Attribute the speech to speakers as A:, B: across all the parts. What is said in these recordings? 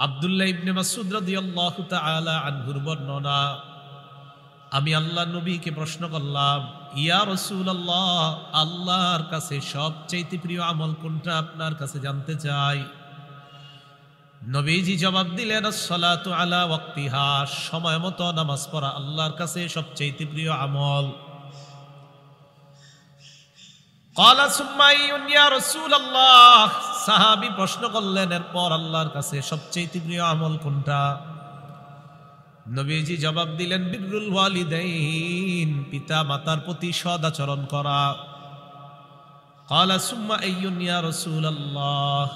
A: আব্দুল্লাহ ইবনে মাসউদ রাদিয়াল্লাহু তাআলা আনহুর বর্ণনা, আমি আল্লাহ নবীকে প্রশ্ন করলাম, ইয়া রাসূলুল্লাহ, আল্লাহর কাছে সবচেয়ে প্রিয় আমল কোনটা আপনার কাছে জানতে চাই। নবীজি জবাব দিলেন, আসসালাতু আলা ওয়াক্তিহা, সময় মতো নামাজ পড়া আল্লাহর কাছে সবচেয়ে প্রিয় আমল। ক্বালা সুম্মা আইয়ুন ইয়া রাসূলুল্লাহ, সাহাবী প্রশ্ন করলেন, এরপর আল্লাহর কাছে সবচেয়ে প্রিয় আমল কোনটা। নবীজি জবাব দিলেন, বিররুল ওয়ালিদাইন, পিতা মাতার প্রতি সৎ আচরণ করা। ক্বালা সুম্মা আইয়ুন ইয়া রাসূলুল্লাহ,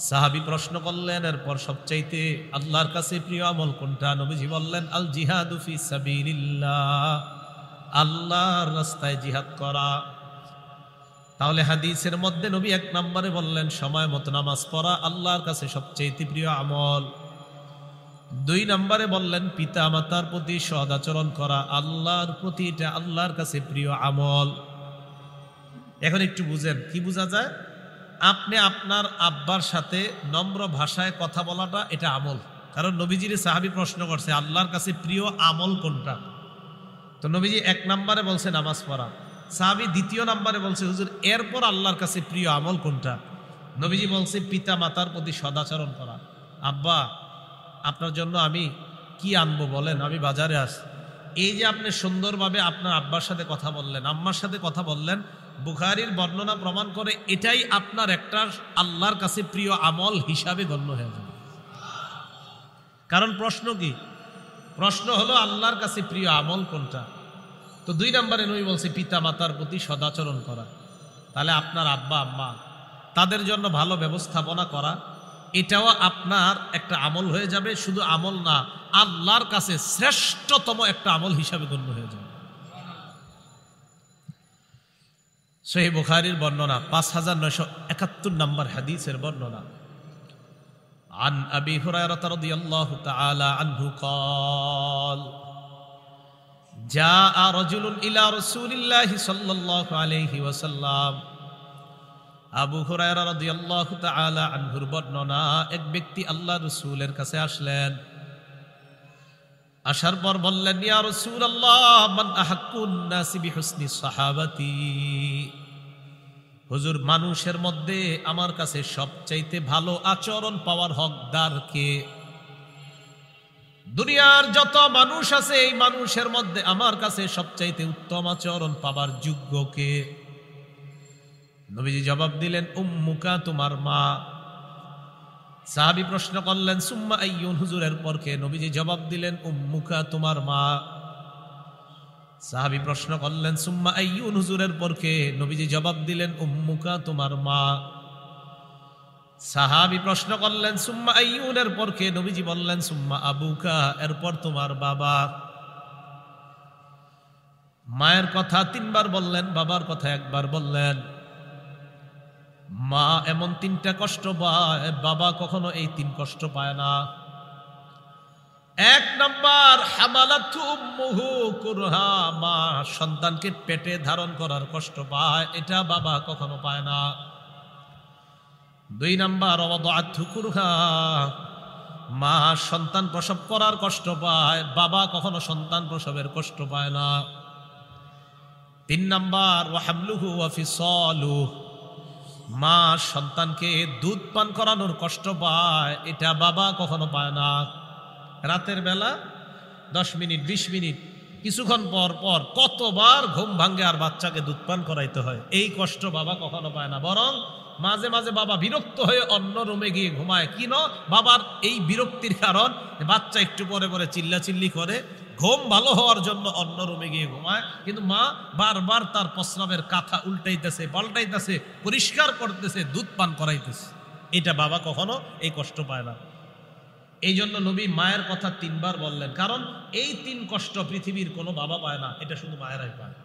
A: সাহাবী প্রশ্ন করলেন, এরপর সবচাইতে আল্লাহর কাছে প্রিয় আমল কোনটা। নবীজি বললেন, আল জিহাদু ফি সাবিলিল্লাহ, আল্লাহর রাস্তায় জিহাদ করা। তাহলে হাদিসের মধ্যে নবী এক নম্বরে বললেন সময় মতো নামাজ পড়া আল্লাহর কাছে সবচাইতে প্রিয় আমল। 2 নম্বরে বললেন পিতা মাতার প্রতি সৎ আচরণ করা আল্লাহর প্রতি, এটা আল্লাহর কাছে প্রিয় আমল। এখন একটু বুঝেন, কি বোঝা যায়? আপনি আপনার আব্বার সাথে নম্র ভাষায় কথা বলাটা এটা আমল। কারণ নবীজির সাহাবী প্রশ্ন করছে আল্লাহর কাছে প্রিয় আমল কোনটা, তো নবীজি 1 নম্বরে বলছে নামাজ পড়া। সাহাবী 2 নম্বরে বলছে, হুজুর এরপর আল্লাহর কাছে প্রিয় আমল কোনটা। নবীজি বলছে পিতা মাতার প্রতি সদাচরণ করা। আব্বা, আপনার জন্য আমি কি আনবো বলেন, আমি বাজারে আসি। এই যে আপনি সুন্দরভাবে আপনার আব্বার সাথে কথা বললেন, আম্মার সাথে কথা বললেন, বুখারীর বর্ণনা প্রমাণ করে এটাই আপনার একটা আল্লাহর কাছে প্রিয় আমল হিসাবে গণ্য হয়ে যাবে। কারণ প্রশ্ন কি? প্রশ্ন হলো আল্লাহর কাছে প্রিয় আমল কোনটা। তো 2 নম্বরে নবী বলছে পিতা মাতার প্রতি সদাচরণ করা। তাহলে আপনার আব্বা আম্মা, তাদের জন্য ভালো ব্যবস্থাপনা করা, এটাও আপনার একটা আমল হয়ে যাবে। শুধু আমল না, আল্লাহর কাছে শ্রেষ্ঠতম একটা আমল হিসাবে গণ্য হয়ে যাবে। সহিহ বুখারীর বর্ণনা 5971 নম্বর হাদিসের বর্ণনা। আন আবি হুরায়রা রাদিয়াল্লাহু তাআলা আনহু قال جاء رجل الى رسول الله صلى الله عليه وسلم, আবু হুরায়রা রাদিয়াল্লাহু তাআলা আনহুর বর্ণনা, এক ব্যক্তি আল্লাহর রাসূলের কাছে আসলেন। আসার পর বললেন, ইয়া রাসূলুল্লাহ, মান আহাক্কুন নাসি বিহুসনি সাহাবাতি, হুজুর মানুষের মধ্যে আমার কাছে সবচাইতে ভালো আচরণ পাওয়ার হকদার কে? দুনিয়ার যত মানুষ আছে এই মানুষের মধ্যে আমার কাছে সবচাইতে উত্তম আচরণ পাবার যোগ্য কে? নবীজি জবাব দিলেন, উম্মুকা, তোমার মা। সাহাবী প্রশ্ন করলেন, সুম্মা আইয়ুন, হুজুর এরপর কে? নবীজি জবাব দিলেন, উম্মুকা, তোমার মা। সাহাবী প্রশ্ন করলেন, সুম্মা আইয়ুন, হুজুর এরপর কে? নবীজি জবাব দিলেন, উম্মুকা, তোমার মা। সাহাবী প্রশ্ন করলেন, সুম্মা আইয়ুন, এরপর কে? নবীজি বললেন, সুম্মা আবুকা, এরপর তোমার বাবা। মায়ের কথা 3 বার বললেন, বাবার কথা 1 বার বললেন। মা এমন 3টা কষ্ট পায়, বাবা কখনো এই 3 কষ্ট পায় না। 1 নাম্বার, হামালাতু উম্মুহু কুরহা, মা সন্তানকে পেটে ধারণ করার কষ্ট পায়, এটা বাবা কখনো পায় না। 2 নাম্বার, ওয়াদাআতহু কুরহা, মা সন্তান প্রসব করার কষ্ট পায়, বাবা কখনো সন্তান প্রসবের কষ্ট পায় না। 3 নাম্বার, ওয়া হামলুহু ওয়া ফিসালুহু, মা সন্তানকে দুধ পান করানোর কষ্ট পায়, এটা বাবা কখনো পায় না। রাতের বেলা 10 মিনিট 20 মিনিট কিছুক্ষণ পর পর কতবার ঘুম ভাঙ্গে আর বাচ্চাকে দুধ পান করাইতে হয়, এই কষ্ট বাবা কখনো পায় না। বরং মাঝে মাঝে বাবা বিরক্ত হয়ে অন্য রুমে গিয়ে ঘুমায়। কেন? বাবার এই বিরক্তির কারণ বাচ্চা একটু পরে পরে চিল্লাচিল্লি করে, ঘুম ভালো হওয়ার জন্য অন্য রুমে গিয়ে ঘুমায়। কিন্তু মা বারবার তার প্রস্রাবের কাঁথা উল্টাইতেছে, পাল্টাইতেছে, পরিষ্কার করতেছে, দুধ পান করাইতেছে, এটা বাবা কখনো এই কষ্ট পায় না। এই জন্য নবী মায়ের কথা 3 বার বললেন, কারণ এই 3 কষ্ট পৃথিবীর কোনো বাবা পায় না, এটা শুধু মায়েরাই পায়।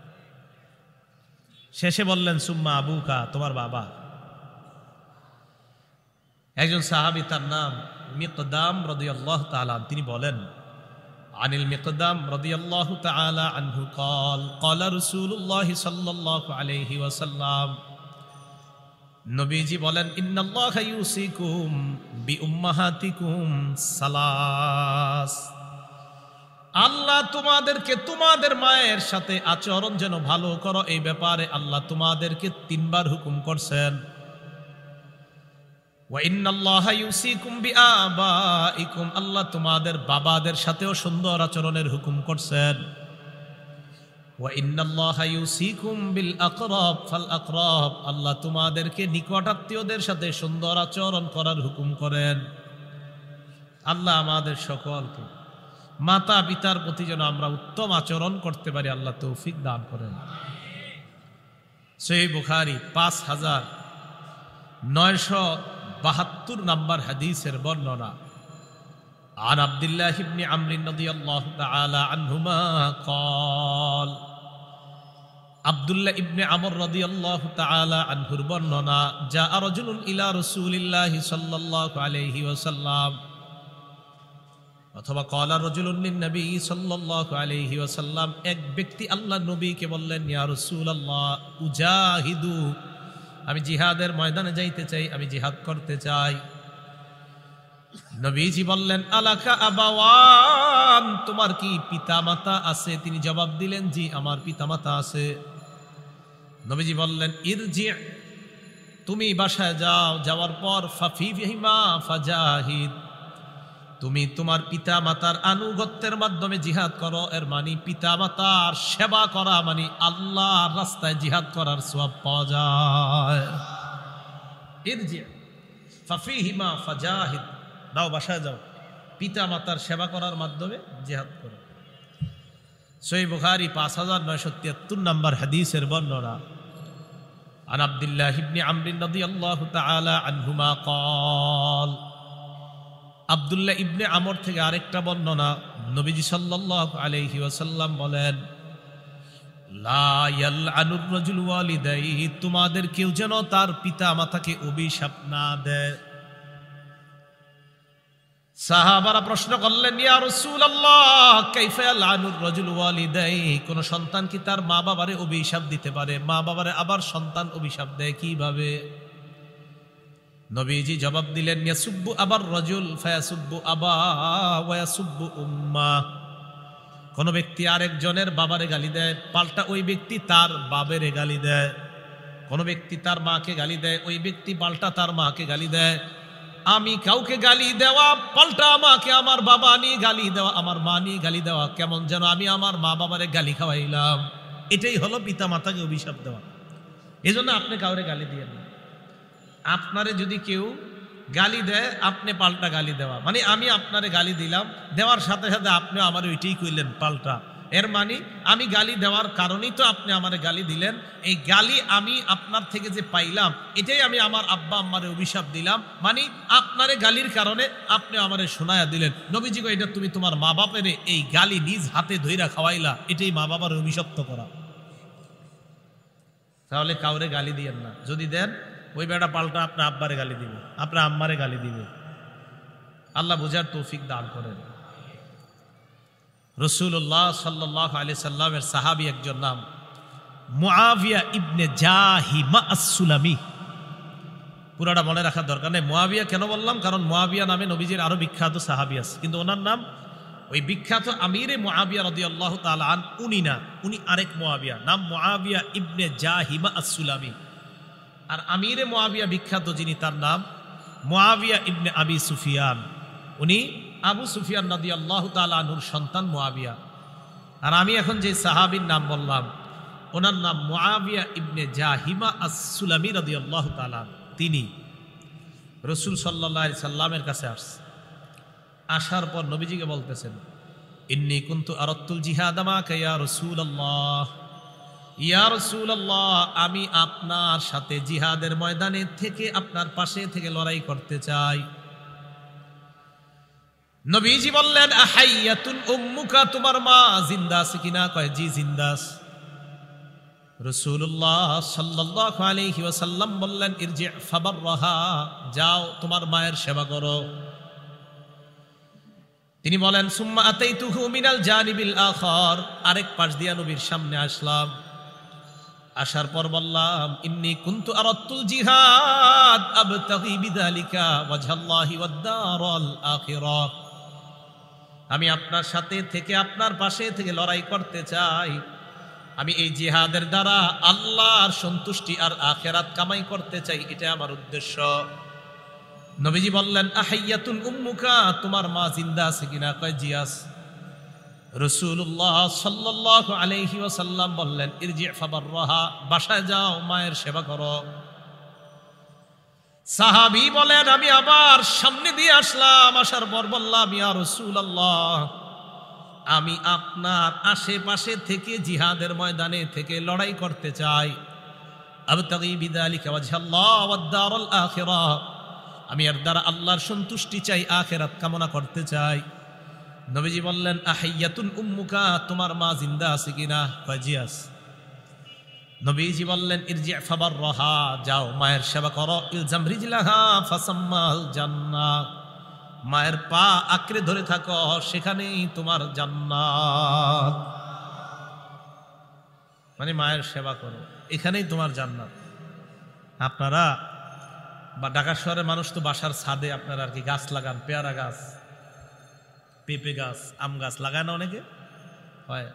A: শেষে বললেন, সুম্মা আবুকা, তোমার বাবা। একজন সাহাবী, তার নাম মিকদাম রাদিয়াল্লাহু তাআলা, তিনি বলেন, আনিল মিকদাম রাদিয়াল্লাহু তাআলা আনহু قال قال رسول الله صلى الله عليه وسلم, নবীজি বলেন ইন্নাল্লাহা ইউসিকুম বিউম্মাহাতিকুম সালাস, আল্লাহ তোমাদেরকে তোমাদের মায়ের সাথে আচরণ যেন ভালো করো এই ব্যাপারে আল্লাহ তোমাদেরকে 3 বার হুকুম করছেন। ওয়া ইন্নাল্লাহা ইউসিকুম বিআবাইকুম, আল্লাহ তোমাদের বাবাদের সাথেও সুন্দর আচরণের হুকুম করছেন। ওয়া ইন্নাল্লাহা ইউসিকুম বিল আকরাব ফাল আকরাব, আল্লাহ তোমাদেরকে নিকট আত্মীয়দের সাথে সুন্দর আচরণ করার হুকুম করেন। আল্লাহ আমাদের সকলকে মাতা পিতার প্রতি যেন আমরা উত্তম আচরণ করতে পারি আল্লাহ তৌফিক দান করেন। সহিহ বুখারী 5972 নম্বর হাদিসের বর্ণনা। عن عبد الله بن عمرو رضي الله تعالى عنهما قال, আব্দুল্লাহ ইবনে আমর রাদিয়াল্লাহু তাআলা আনহুর বর্ণনা, জা রাজুলুন ইলা রাসূলিল্লাহি সাল্লাল্লাহু আলাইহি ওয়াসাল্লাম, অথবা ক্বালা রাজুলুন লিন নবী সাল্লাল্লাহু আলাইহি ওয়াসাল্লাম, এক ব্যক্তি আল্লাহর নবীকে বললেন, ইয়া রাসূলুল্লাহ উজাহিদু, আমি জিহাদের ময়দানে যাইতে চাই, আমি জিহাদ করতে চাই। নবীজি বললেন, আলাকা আবাওয়ান, তোমার কি পিতামাতা আছে? তিনি জবাব দিলেন, জি আমার পিতামাতা আছে। নবীজি বললেন, ইরজি, তুমি বাসায় যাও, যাওয়ার পর ফাফিহিমা ফাজাহিদ, তুমি তোমার পিতামাতার আনুগত্যের মাধ্যমে জিহাদ করো। এর মানে পিতামাতার সেবা করা মানে আল্লাহর রাস্তায় জিহাদ করার সওয়াব পাওয়া যায়। ইরজি ফাফিহিমা ফাজাহিদ, দাও বাসায় যাও, পিতা মাতার সেবা করার মাধ্যমে জিহাদ করো। সহিহ বুখারী 5973 নম্বর হাদিসের বর্ণনা। আন আব্দুল্লাহ ইবনে আমর রাদিয়াল্লাহু তাআলা আনহুমা قال, আব্দুল্লাহ ইবনে আমর থেকে আরেকটা বর্ণনা, নবীজি সাল্লাল্লাহু আলাইহি ওয়াসাল্লাম বলেন, লা ইয়ালআনুর রাজুল ওয়ালিদাইহি, তোমাদের কেউ যেন তার পিতা মাতাকে অভিশাপ না দেয়। সাহাবারা প্রশ্ন করলেন, ইয়া রাসূলুল্লাহ কাইফা ইয়ালআনুর রাজুল ওয়ালিদাইহি, কোন সন্তান কি তার মা বাবারে অভিশাপ দিতে পারে? মা বাবারে আবার সন্তান অভিশাপ দেয় কিভাবে? নবীজি জবাব দিলেন, ইয়াসুব্বু আবার রাজুল ফায়াসুব্বু আবা ওয়া ইয়াসুব্বু উম্মা, কোন ব্যক্তি আরেকজনের বাবারে গালি দেয়, পাল্টা ওই ব্যক্তি তার বাবারে গালি দেয়। কোন ব্যক্তি তার মাকে গালি দেয়, ওই ব্যক্তি পাল্টা তার মাকে গালি দেয়। আমি কাউকে গালি দেওয়া, পাল্টা আমাকে আমার বাবা নিয়ে গালি দেওয়া, আমার মা নিয়ে গালি দেওয়া, কেমন যেন আমি আমার মা বাবারে গালি খাওয়াইলাম। এটাই হলো পিতা মাতাকে অভিশাপ দেওয়া। এজন্য আপনি কাউরে গালি দিয়েন না। আপনারে যদি কেউ গালি দেয়, আপনি পাল্টা গালি দেওয়া মানে আমি আপনারে গালি দিলাম, দেওয়ার সাথে সাথে আপনি আমার ওইটাই কইলেন পাল্টা। এর মানে আমি গালি দেওয়ার কারণেই তো আপনি আমারে গালি দিলেন। এই গালি আমি আপনার থেকে যে পাইলাম, এটাই আমি আমার আব্বা আম্মারে অভিশাপ দিলাম, মানে আপনারে গালির কারণে আপনি আমারে শোনায়া দিলেন। নবীজি কয়, এটা তুমি তোমার মা বাপের এই গালি নিজ হাতে ধইরা খাওয়াইলা, এটাই মা বাবার অভিশপ্ত করা। তাহলে কাউরে গালি দিয়েন না, যদি দেন ওই বেটা পাল্টা আপনার আব্বারে গালি দিবে, আপনার আম্মারে গালি দিবে। আল্লাহ বুঝার তৌফিক দান করেন। রাসূলুল্লাহ সাল্লাল্লাহু আলাইহি সাল্লামের সাহাবী একজন নাম মুআবিয়া ইবনে জাহিমা আস-সুলামি। পুরাটা মনে রাখার দরকার নেই। মুআবিয়া কেন বললাম? কারণ মুআবিয়া নামে নবীজির আরো বিখ্যাত সাহাবী আছে, কিন্তু ওনার নাম ওই বিখ্যাত আমিরে মুআবিয়া রাদিয়াল্লাহু তাআলা আন উনি না, উনি আরেক মুআবিয়া, নাম মুআবিয়া ইবনে জাহিমা আস-সুলামি। আর আমিরে মুআবিয়া বিখ্যাত যিনি, তার নাম মুআবিয়া ইবনে আবি সুফিয়ান। উনি আবু সুফিয়ান রাদিয়াল্লাহু তাআলা আনহুর সন্তান মুআবিয়া। আর আমি এখন যে সাহাবীর নাম বললাম, ওনার নাম মুআবিয়া ইবনে জাহিমা আস-সুলামি রাদিয়াল্লাহু তাআলা। তিনি রাসূল সাল্লাল্লাহু আলাইহি সাল্লামের কাছে আসছে। আসার পর নবীজিকে বলতেছেন, ইন্নী কুনতু আরাদতুল জিহাদ মাকা ইয়া রাসূলুল্লাহ, ইয়া রাসূলুল্লাহ আমি আপনার সাথে জিহাদের ময়দানে থেকে আপনার পাশে থেকে লড়াই করতে চাই। নবীজি বললেন, আহাইয়াতুন উম্মুকা, তোমার মা জিন্দা আছে কিনা? কয়, জি জিন্দা আছে। রাসূলুল্লাহ সাল্লাল্লাহু আলাইহি ওয়াসাল্লাম বললেন, ইরজি ফাবাররাহা, যাও তোমার মায়ের সেবা করো। তিনি বলেন, সুম্মা আতাইতুহু মিনাল জানিবিল আখার, আরেক পাশ দিয়া নবীর সামনে আসলাম। আসার পর বললাম, ইন্নী কুনতু আরাদতুল জিহাদ আবতাগি বিযালিকা ওয়াজহাল্লাহি ওয়াদ দারাল আখিরাহ। আমি আপনার সাথে থেকে আপনার পাশে থেকে লড়াই করতে চাই। আমি এই জিহাদের দ্বারা আল্লাহর সন্তুষ্টি আর আখিরাত কামাই করতে চাই, এটা আমার উদ্দেশ্য। নবীজি বললেন, আহাইয়াতুন উম্মুকা, তোমার মা জিন্দা আছে কিনা? কয় জি আছে। রাসূলুল্লাহ সাল্লাল্লাহু আলাইহি ওয়াসাল্লাম বললেন, ইরজি ফাবাররাহা, বাসায় যাও, মায়ের সেবা করো। সাহাবী বলেন, আমি আবার সামনে দিয়ে আসলাম, আসার পর বললাম, ইয়া রাসূলুল্লাহ, আমি আপনার আশেপাশে থেকে জিহাদের ময়দানে থেকে লড়াই করতে চাই। আবতাগি বিযালিকা ওয়াজহাল্লাহ ওয়াদ দারাল আখিরাহ, আমি এর দ্বারা আল্লাহর সন্তুষ্টি চাই, আখিরাত কামনা করতে চাই। নবীজি বললেন, আহাইয়াতুন উম্মুকা, তোমার মা জিন্দা আছে কিনা? কয় জি আছে। নবীজি বললেন, ইরজি ফাবাররাহা, যাও মায়ের সেবা করো। ইলজাম রিজলাহা ফাসাম্মাল জান্নাহ, মায়ের পা আঁকড়ে ধরে থাকো, সেখানেই তোমার জান্নাত। মানে মায়ের সেবা করো, এখানেই তোমার জান্নাত। আপনারা বা ঢাকা শহরের মানুষ তো বাসার ছাদে আপনারা আর কি গাছ লাগান, পেয়ারা গাছ, পেঁপে গাছ, আম গাছ লাগায় না অনেকে? হয়।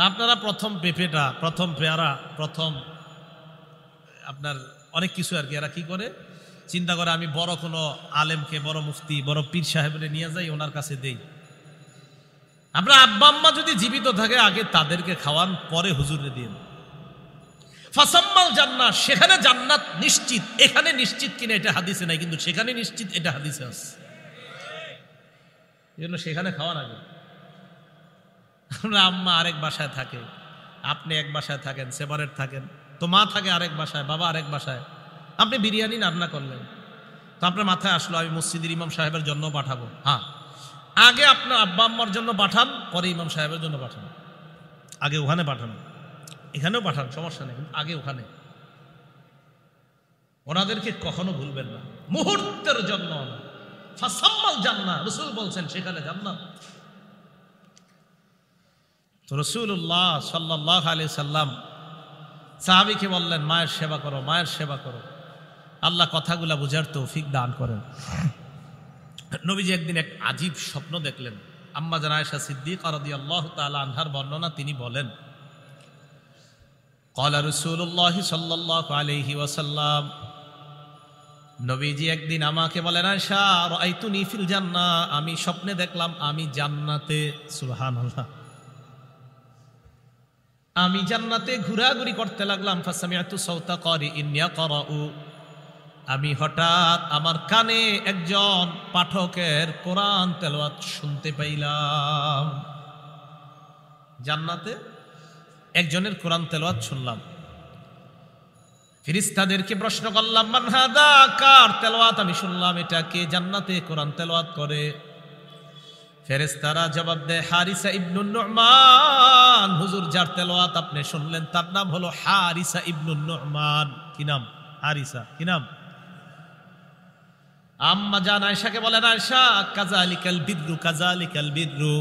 A: আপনারা প্রথম পেঁপেটা, প্রথম পেয়ারা, প্রথম আপনার অনেক কিছু আর কি এরা কি করে চিন্তা করে, আমি বড় কোনো আলেমকে, বড় মুফতি, বড় পীর সাহেবরে নিয়ে যাই, ওনার কাছে দেই। আপনার আব্বা আম্মা যদি জীবিত থাকে আগে তাদেরকে খাওয়ান, পরে হুজুরে দিন। ফাসাম্মাল জান্নাহ, সেখানে জান্নাত নিশ্চিত। এখানে নিশ্চিত কিনা এটা হাদিসে নাই, কিন্তু সেখানে নিশ্চিত এটা হাদিসে আছে। এই জন্য সেখানে খাওয়ান আগে। আমরা আম্মা আরেক বাসায় থাকে, আপনি এক বাসায় থাকেন, সেপারেট থাকেন, তো মা থাকে আরেক বাসায়, বাবা আরেক বাসায়। আপনি বিরিয়ানি রান্না করলেন, তো আপনার মাথায় আসলো আমি মসজিদের ইমাম সাহেবের জন্য পাঠাবো। হ্যাঁ, আগে আপনার আব্বা আম্মার জন্য পাঠান, পরে ইমাম সাহেবের জন্য পাঠান। আগে ওখানে পাঠান, এখানেও পাঠান, সমস্যা নেই, কিন্তু আগে ওখানে। ওনাদেরকে কখনো ভুলবেন না, মুহূর্তের জন্য না। ফাসাম্মাল জান্নাহ, রাসূল বলছেন সেখানে জান্নাত। তো রাসূলুল্লাহ সাল্লাল্লাহু আলাইহি সাল্লাম সাহাবীকে বললেন, মায়ের সেবা করো, মায়ের সেবা করো। আল্লাহ কথাগুলা বুঝার তৌফিক দান করেন। নবীজি একদিন এক আজীব স্বপ্ন দেখলেন। আম্মা জান আয়েশা সিদ্দিকা রাদিয়াল্লাহু তাআলা আনহার বর্ণনা, তিনি বলেন, ক্বালা রাসূলুল্লাহ সাল্লাল্লাহু আলাইহি ওয়াসাল্লাম, নবীজি একদিন আমাকে বলেন, আয়েশা রাআইতুনি ফিল জান্নাহ, আমি স্বপ্নে দেখলাম আমি জান্নাতে। সুবহানাল্লাহ। আমি জান্নাতে ঘোরাঘুরি করতে লাগলাম। ফাসামিআতু সাওতা কারিইন ইয়াকরাউ, আমি হঠাৎ আমার কানে একজন পাঠকের কোরআন তেলাওয়াত শুনতে পাইলাম। জান্নাতে একজনের কোরআন তেলাওয়াত শুনলাম। ফেরেশতাদেরকে প্রশ্ন করলাম, মান হাদা, কার তেলাওয়াত আমি শুনলাম, এটা কে জান্নাতে কোরআন তেলাওয়াত করে? ফেরেশতারা জবাব দেয়, হারিসা ইবনুন নু'মান। হুজুর, যার তেলাওয়াত আপনি শুনলেন তার নাম হলো হারিসা ইবনুন নু'মান। কি নাম? হারিসা। কি নাম? আম্মা জান আয়েশাকে বলেন, আয়েশা কাযালিকাল বিররু, কাযালিকাল বিররু,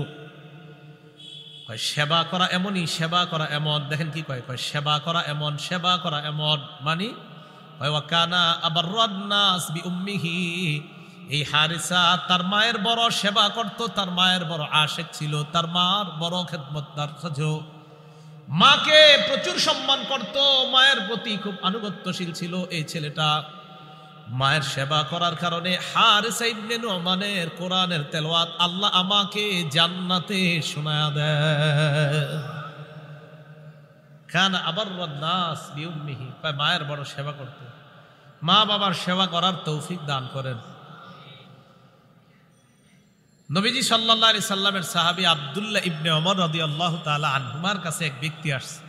A: কয় সেবা করা এমনই, সেবা করা এমন। দেখেন কি কয়, কয় সেবা করা এমন, সেবা করা এমন। মানে কয় ওয়া কানা আবাররান নাস বিউম্মিহি, এই হারিসা তার মায়ের বড় সেবা করত, তার মায়ের বড় আশিক ছিল, তার মার বড় খেদমতদার ছিল, মাকে প্রচুর সম্মান করত, মায়ের প্রতি খুব আনুগত্যশীল ছিল এই ছেলেটা। মায়ের সেবা করার কারণে হারিসা ইবনে নু'মানের কোরআনের তেলাওয়াত আল্লাহ আমাকে জান্নাতে শোনায়া দেয়। কানা আবাররান নাস বিউম্মিহি, মায়ের বড় সেবা করত। মা বাবার সেবা করার তৌফিক দান করেন। নবীজি সাল্লাল্লাহু আলাইহি সাল্লামের সাহাবী আব্দুল্লাহ ইবনে ওমর রাদিয়াল্লাহু তাআলা আনহুমার কাছে এক ব্যক্তি আসছে।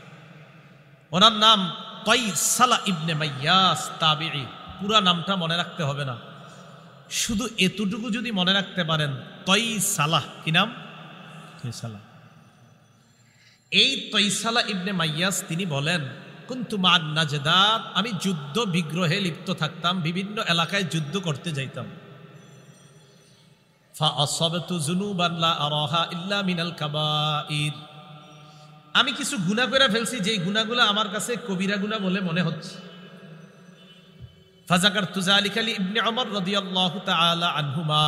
A: ওনার নাম তাইসালা ইবনে মাইয়াস, তাবিঈ। পুরা নামটা মনে রাখতে হবে না, শুধু এতটুকু যদি মনে রাখতে পারেন, তাইসালা। কি নাম? তাইসালা। এই তাইসালা ইবনে মাইয়াস তিনি বলেন, কুনতু মান নাজদাত, আমি যুদ্ধ বিগ্রহে লিপ্ত থাকতাম, বিভিন্ন এলাকায় যুদ্ধ করতে যাইতাম। ফাআসাবতু যুনুবান লা আরাহা ইল্লা মিনাল কাবাইর, আমি কিছু গুনাহ করে ফেলছি, যেই গুনাহগুলো আমার কাছে কবিরা গুনাহ বলে মনে হচ্ছে। ফাযাকারতু যালিকা লি ইবনে ওমর রাদিয়াল্লাহু তাআলা আনহুমা,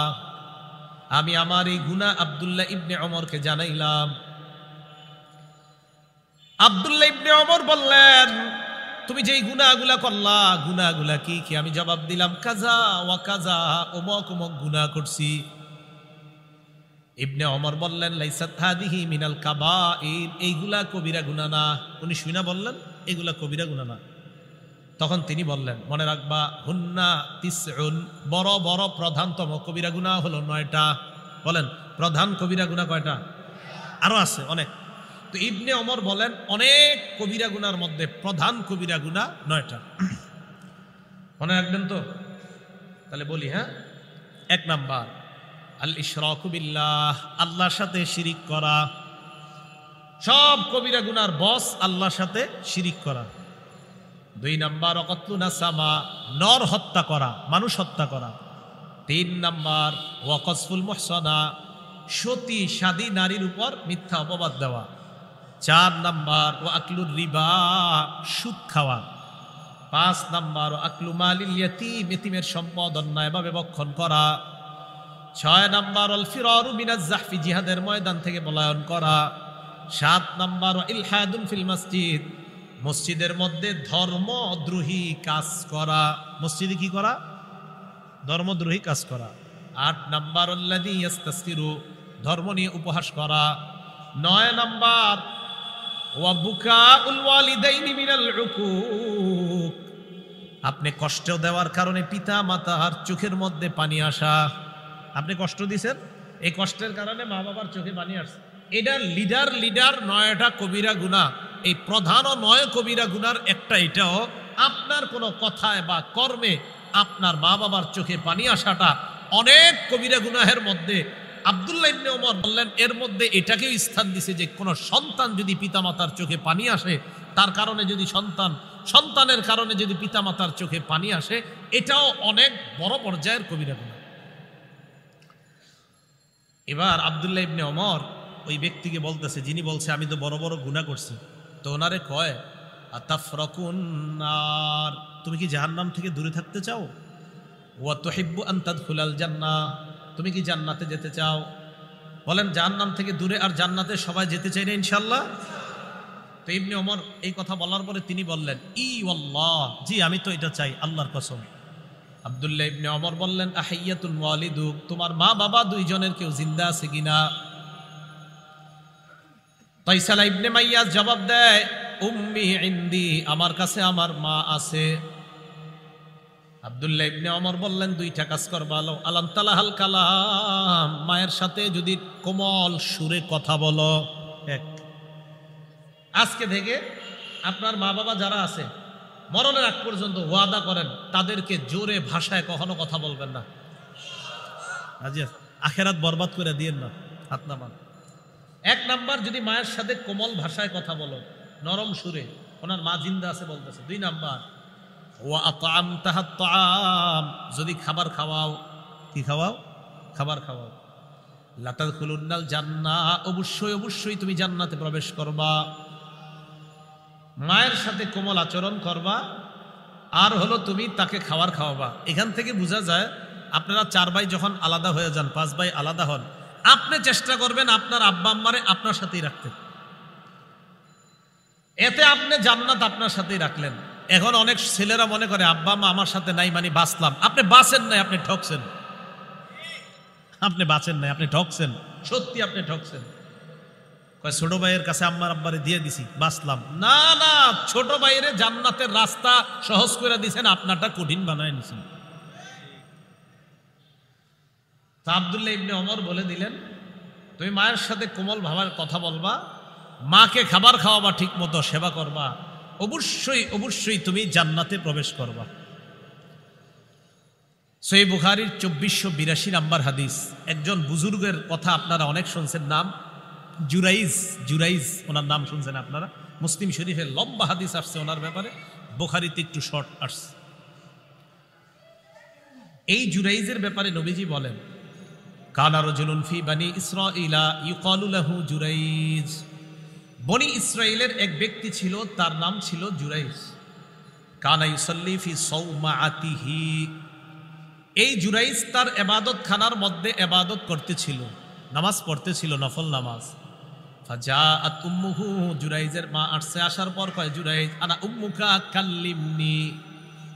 A: আমি আমার এই গুনাহ আব্দুল্লাহ ইবনে ওমরকে জানাইলাম। আব্দুল্লাহ ইবনে ওমর বললেন, তুমি যেই গুনাহগুলা করলা, গুনাহগুলা কি কি? আমি জবাব দিলাম, কাজা ওয়া কাজা, অমুক অমুক গুনাহ করছি। ইবনে ওমর বললেন, লাইসাত হাদিহি মিনাল কাবাইর, এইগুলা কবিরা গুনাহ না। উনি শুনা বললেন, এগুলা কবিরা গুনাহ না। তখন তিনি বললেন, মনে রাখবা, হুন্না তিসউন, বড় বড় প্রধানতম কবিরা গুনাহ হলো 9টা। বলেন, প্রধান কবিরা গুনাহ কয়টা? আরো আছে অনেক। তো ইবনে ওমর বলেন, অনেক কবিরা গুনার মধ্যে প্রধান কবিরা গুনাহ 9টা। মনে রাখবেন তো? তাহলে বলি, হ্যাঁ। 1 নাম্বার আল ইশরাকু বিল্লাহ, আল্লাহর সাথে শিরিক করা। সব কবিরা গুনার বস আল্লাহর সাথে শিরিক করা। 2 নাম্বার অকতলু নাসামা, নর হত্যা করা, মানুষ হত্যা করা। 3 নাম্বার ওয়াকসফুল মুহসানা, সতী সাদী নারীর উপর মিথ্যা অপবাদ দেওয়া। 4 নাম্বার ও আকলুর রিবা, সুদ খাওয়া। 5 নাম্বার ও আকলু মালিল ইয়াতীম, এতিমের সম্পদ অন্যায়ভাবে ভক্ষণ করা। 6 নাম্বার অল ফিরারু মিনাজ জাহফি, জিহাদের ময়দান থেকে পলায়ন করা। 7 নাম্বার ও ইলহাদুন ফিল মসজিদ, মসজিদের মধ্যে ধর্মদ্রোহী কাজ করা। মসজিদে কি করা? ধর্মদ্রোহী কাজ করা। 8 নাম্বার আল্লাযী ইস্তাসকিরু, ধর্ম নিয়ে উপহাস করা। 9 নাম্বার ওয়া বুকাউল ওয়ালিদাইনি মিনাল উকুক, আপনি কষ্ট দেওয়ার কারণে পিতা মাতার চোখের মধ্যে পানি আসা। আপনি কষ্ট দিয়েছেন, এই কষ্টের কারণে মা বাবার চোখে পানি আসছে। এটা লিডার 9টা কবিরা গুনাহ। এই প্রধান ও 9 কবিরা গুনার একটা এটাও, আপনার কোনো কথায় বা কর্মে আপনার মা বাবার চোখে পানি আসাটা অনেক কবিরা গুনাহের মধ্যে। আব্দুল্লাহ ইবনে ওমর বললেন, এর মধ্যে এটাকেও স্থান দিছে যে কোন সন্তান যদি পিতামাতার চোখে পানি আসে, তার কারণে যদি সন্তানের কারণে যদি পিতামাতার চোখে পানি আসে, এটাও অনেক বড় পর্যায়ের কবিরা গুনাহ। এবার আব্দুল্লাহ ইবনে ওমর ওই ব্যক্তিকে বলতেছে, যিনি বলছে আমি তো বড় বড় গুনাহ করছি, তো ওনারে কয়, আতাফরাকুন নার, তুমি কি জাহান্নাম থেকে দূরে থাকতে চাও? ওয়া তুহিব্বু আন তাদখুলাল জান্নাহ, তুমি কি জান্নাতে যেতে চাও? বলেন, জাহান্নাম থেকে দূরে আর জান্নাতে সবাই যেতে চাই না ইনশাআল্লাহ? তো ইবনে ওমর এই কথা বলার পরে তিনি বললেন, ই ওয়াল্লাহ, জি আমি তো এটা চাই, আল্লাহর কসম। আব্দুল্লাহ ইবনে ওমর বললেন, আহাইয়াতুন ওয়ালিদুক, তোমার মা বাবা দুইজনের কেউ জিন্দা আছে কিনা? তাইসালা ইবনে মাইয়াজ জবাব দেয়, উম্মি ইনদি, আমার কাছে আমার মা আছে। আব্দুল্লাহ ইবনে ওমর বললেন, 2টা কাজ করবা, আলাম তালাহাল কালাম, মায়ের সাথে যদি কোমল সুরে কথা বলো। আজকে থেকে আপনার মা বাবা যারা আছে, মরণের আগ পর্যন্ত ওয়াদা করেন, তাদেরকে জোরে ভাষায় কখনো কথা বলবেন না। আখেরাত বরবাদ করে দিয়েন না, হাত নামান। 1 নাম্বার, যদি মায়ের সাথে কোমল ভাষায় কথা বলো, নরম সুরে, ওনার মা জিন্দা আছে বলতেছে। 2 নাম্বার ওয়া আতআমতাহা আত-তাআম, যদি খাবার খাওয়াও। কি খাওয়াও? খাবার খাওয়াও। লা তাদখুলুন্নাল জান্নাহ, অবশ্যই তুমি জান্নাতে প্রবেশ করবা। মায়ের সাথে কোমল আচরণ করবা, আর হলো তুমি তাকে খাবার খাওয়াবা। এখান থেকে বোঝা যায়, আপনারা 4 ভাই যখন আলাদা হয়ে যান, 5 ভাই আলাদা হন, আপনি চেষ্টা করবেন আপনার আব্বা আম্মারে আপনার সাথেই রাখতে। এতে আপনি জান্নাত আপনার সাথেই রাখলেন। এখন অনেক ছেলেরা মনে করে আব্বা আম্মা আমার সাথে নাই মানে বাঁচলাম। আপনি বাঁচেন নাই, আপনি ঠকছেন। আপনি বাঁচেন নাই, আপনি ঠকছেন। সত্যি আপনি ঠকছেন। কয় ছোট ভাইয়ের কাছে আম্মার আব্বারে দিয়ে দিছি, বাঁচলাম। না না, ছোট ভাইয়ের জান্নাতের রাস্তা সহজ করে দিয়েছেন, আপনারটা কঠিন বানায় নিছেন। তা আব্দুল্লাহ ইবনে ওমর বলে দিলেন, তুমি মায়ের সাথে কোমল ভাবে কথা বলবা, মাকে খাবার খাওয়াবা, ঠিক মতো সেবা করবা, অবশ্যই তুমি জান্নাতে প্রবেশ করবা। সহিহ বুখারীর 2482 নাম্বার হাদিস। একজন বুজুর্গের কথা আপনারা অনেক শুনছেন, নাম জুরাইজ, ওনার নাম শুনছেন আপনারা। মুসলিম শরীফের লম্বা হাদিস আসছে ওনার ব্যাপারে, বুখারীতে একটু শর্ট আসছে। এই জুরাইজের ব্যাপারে নবীজি বলেন, কানা রাজুলুন ফি বানি ইসরাঈলা ইউকালু লাহু জুরাইজ। বনি ইসরাইলের এক ব্যক্তি ছিল, তার নাম ছিল জুরাইজ। কানা ইউসাল্লি ফি সাওমাআতিহি। এই জুরাইজ তার ইবাদত খানার মধ্যে ইবাদত করতেছিল, নামাজ পড়তেছিল, নফল নামাজ। ফাজাআত উম্মুহু, জুরাইজের মা আসছে, আসার পর কয়, জুরাইজ আনা উম্মুকা কাল্লিমনি।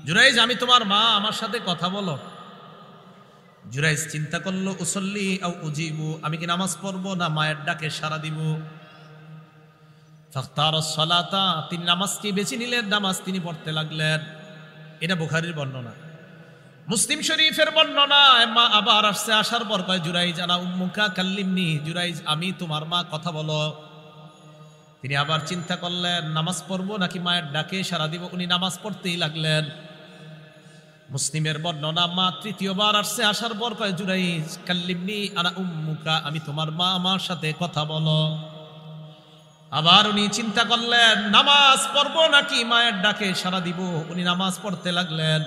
A: জুরাইজ আমি তোমার মা, আমার সাথে কথা বলো। জুরাইজ চিন্তা করলো, উসল্লি আও উজিবু, আমি কি নামাজ পড়বো না মায়ের ডাকে সাড়া দিব। ফাখতারাস সালাতা, তিনি নামাজকে বেছে নিলেন, নামাজ তিনি পড়তে লাগলেন। এটা বুখারীর বর্ণনা। মুসলিম শরীফের বর্ণনা, মা আবার আসছে, আসার পর কয়, জুরাইজ আনা উম্মুকা কাল্লিমনি, জুরাইজ আমি তোমার মা, কথা বলো। তিনি আবার চিন্তা করলেন, নামাজ পড়বো নাকি মায়ের ডাকে সাড়া দিব। উনি নামাজ পড়তেই লাগলেন। মুসলিমের বর্ণনা, মা তৃতীয়বার আসছে, আসার পর কয়, জুরাইজ কাল্লিমনি আনা উম্মুকা, আমি তোমার মা, আমার সাথে কথা বলো। আবার উনি চিন্তা করলেন, নামাজ পড়বো নাকি মায়ের ডাকে সাড়া দিব। উনি নামাজ পড়তে লাগলেন।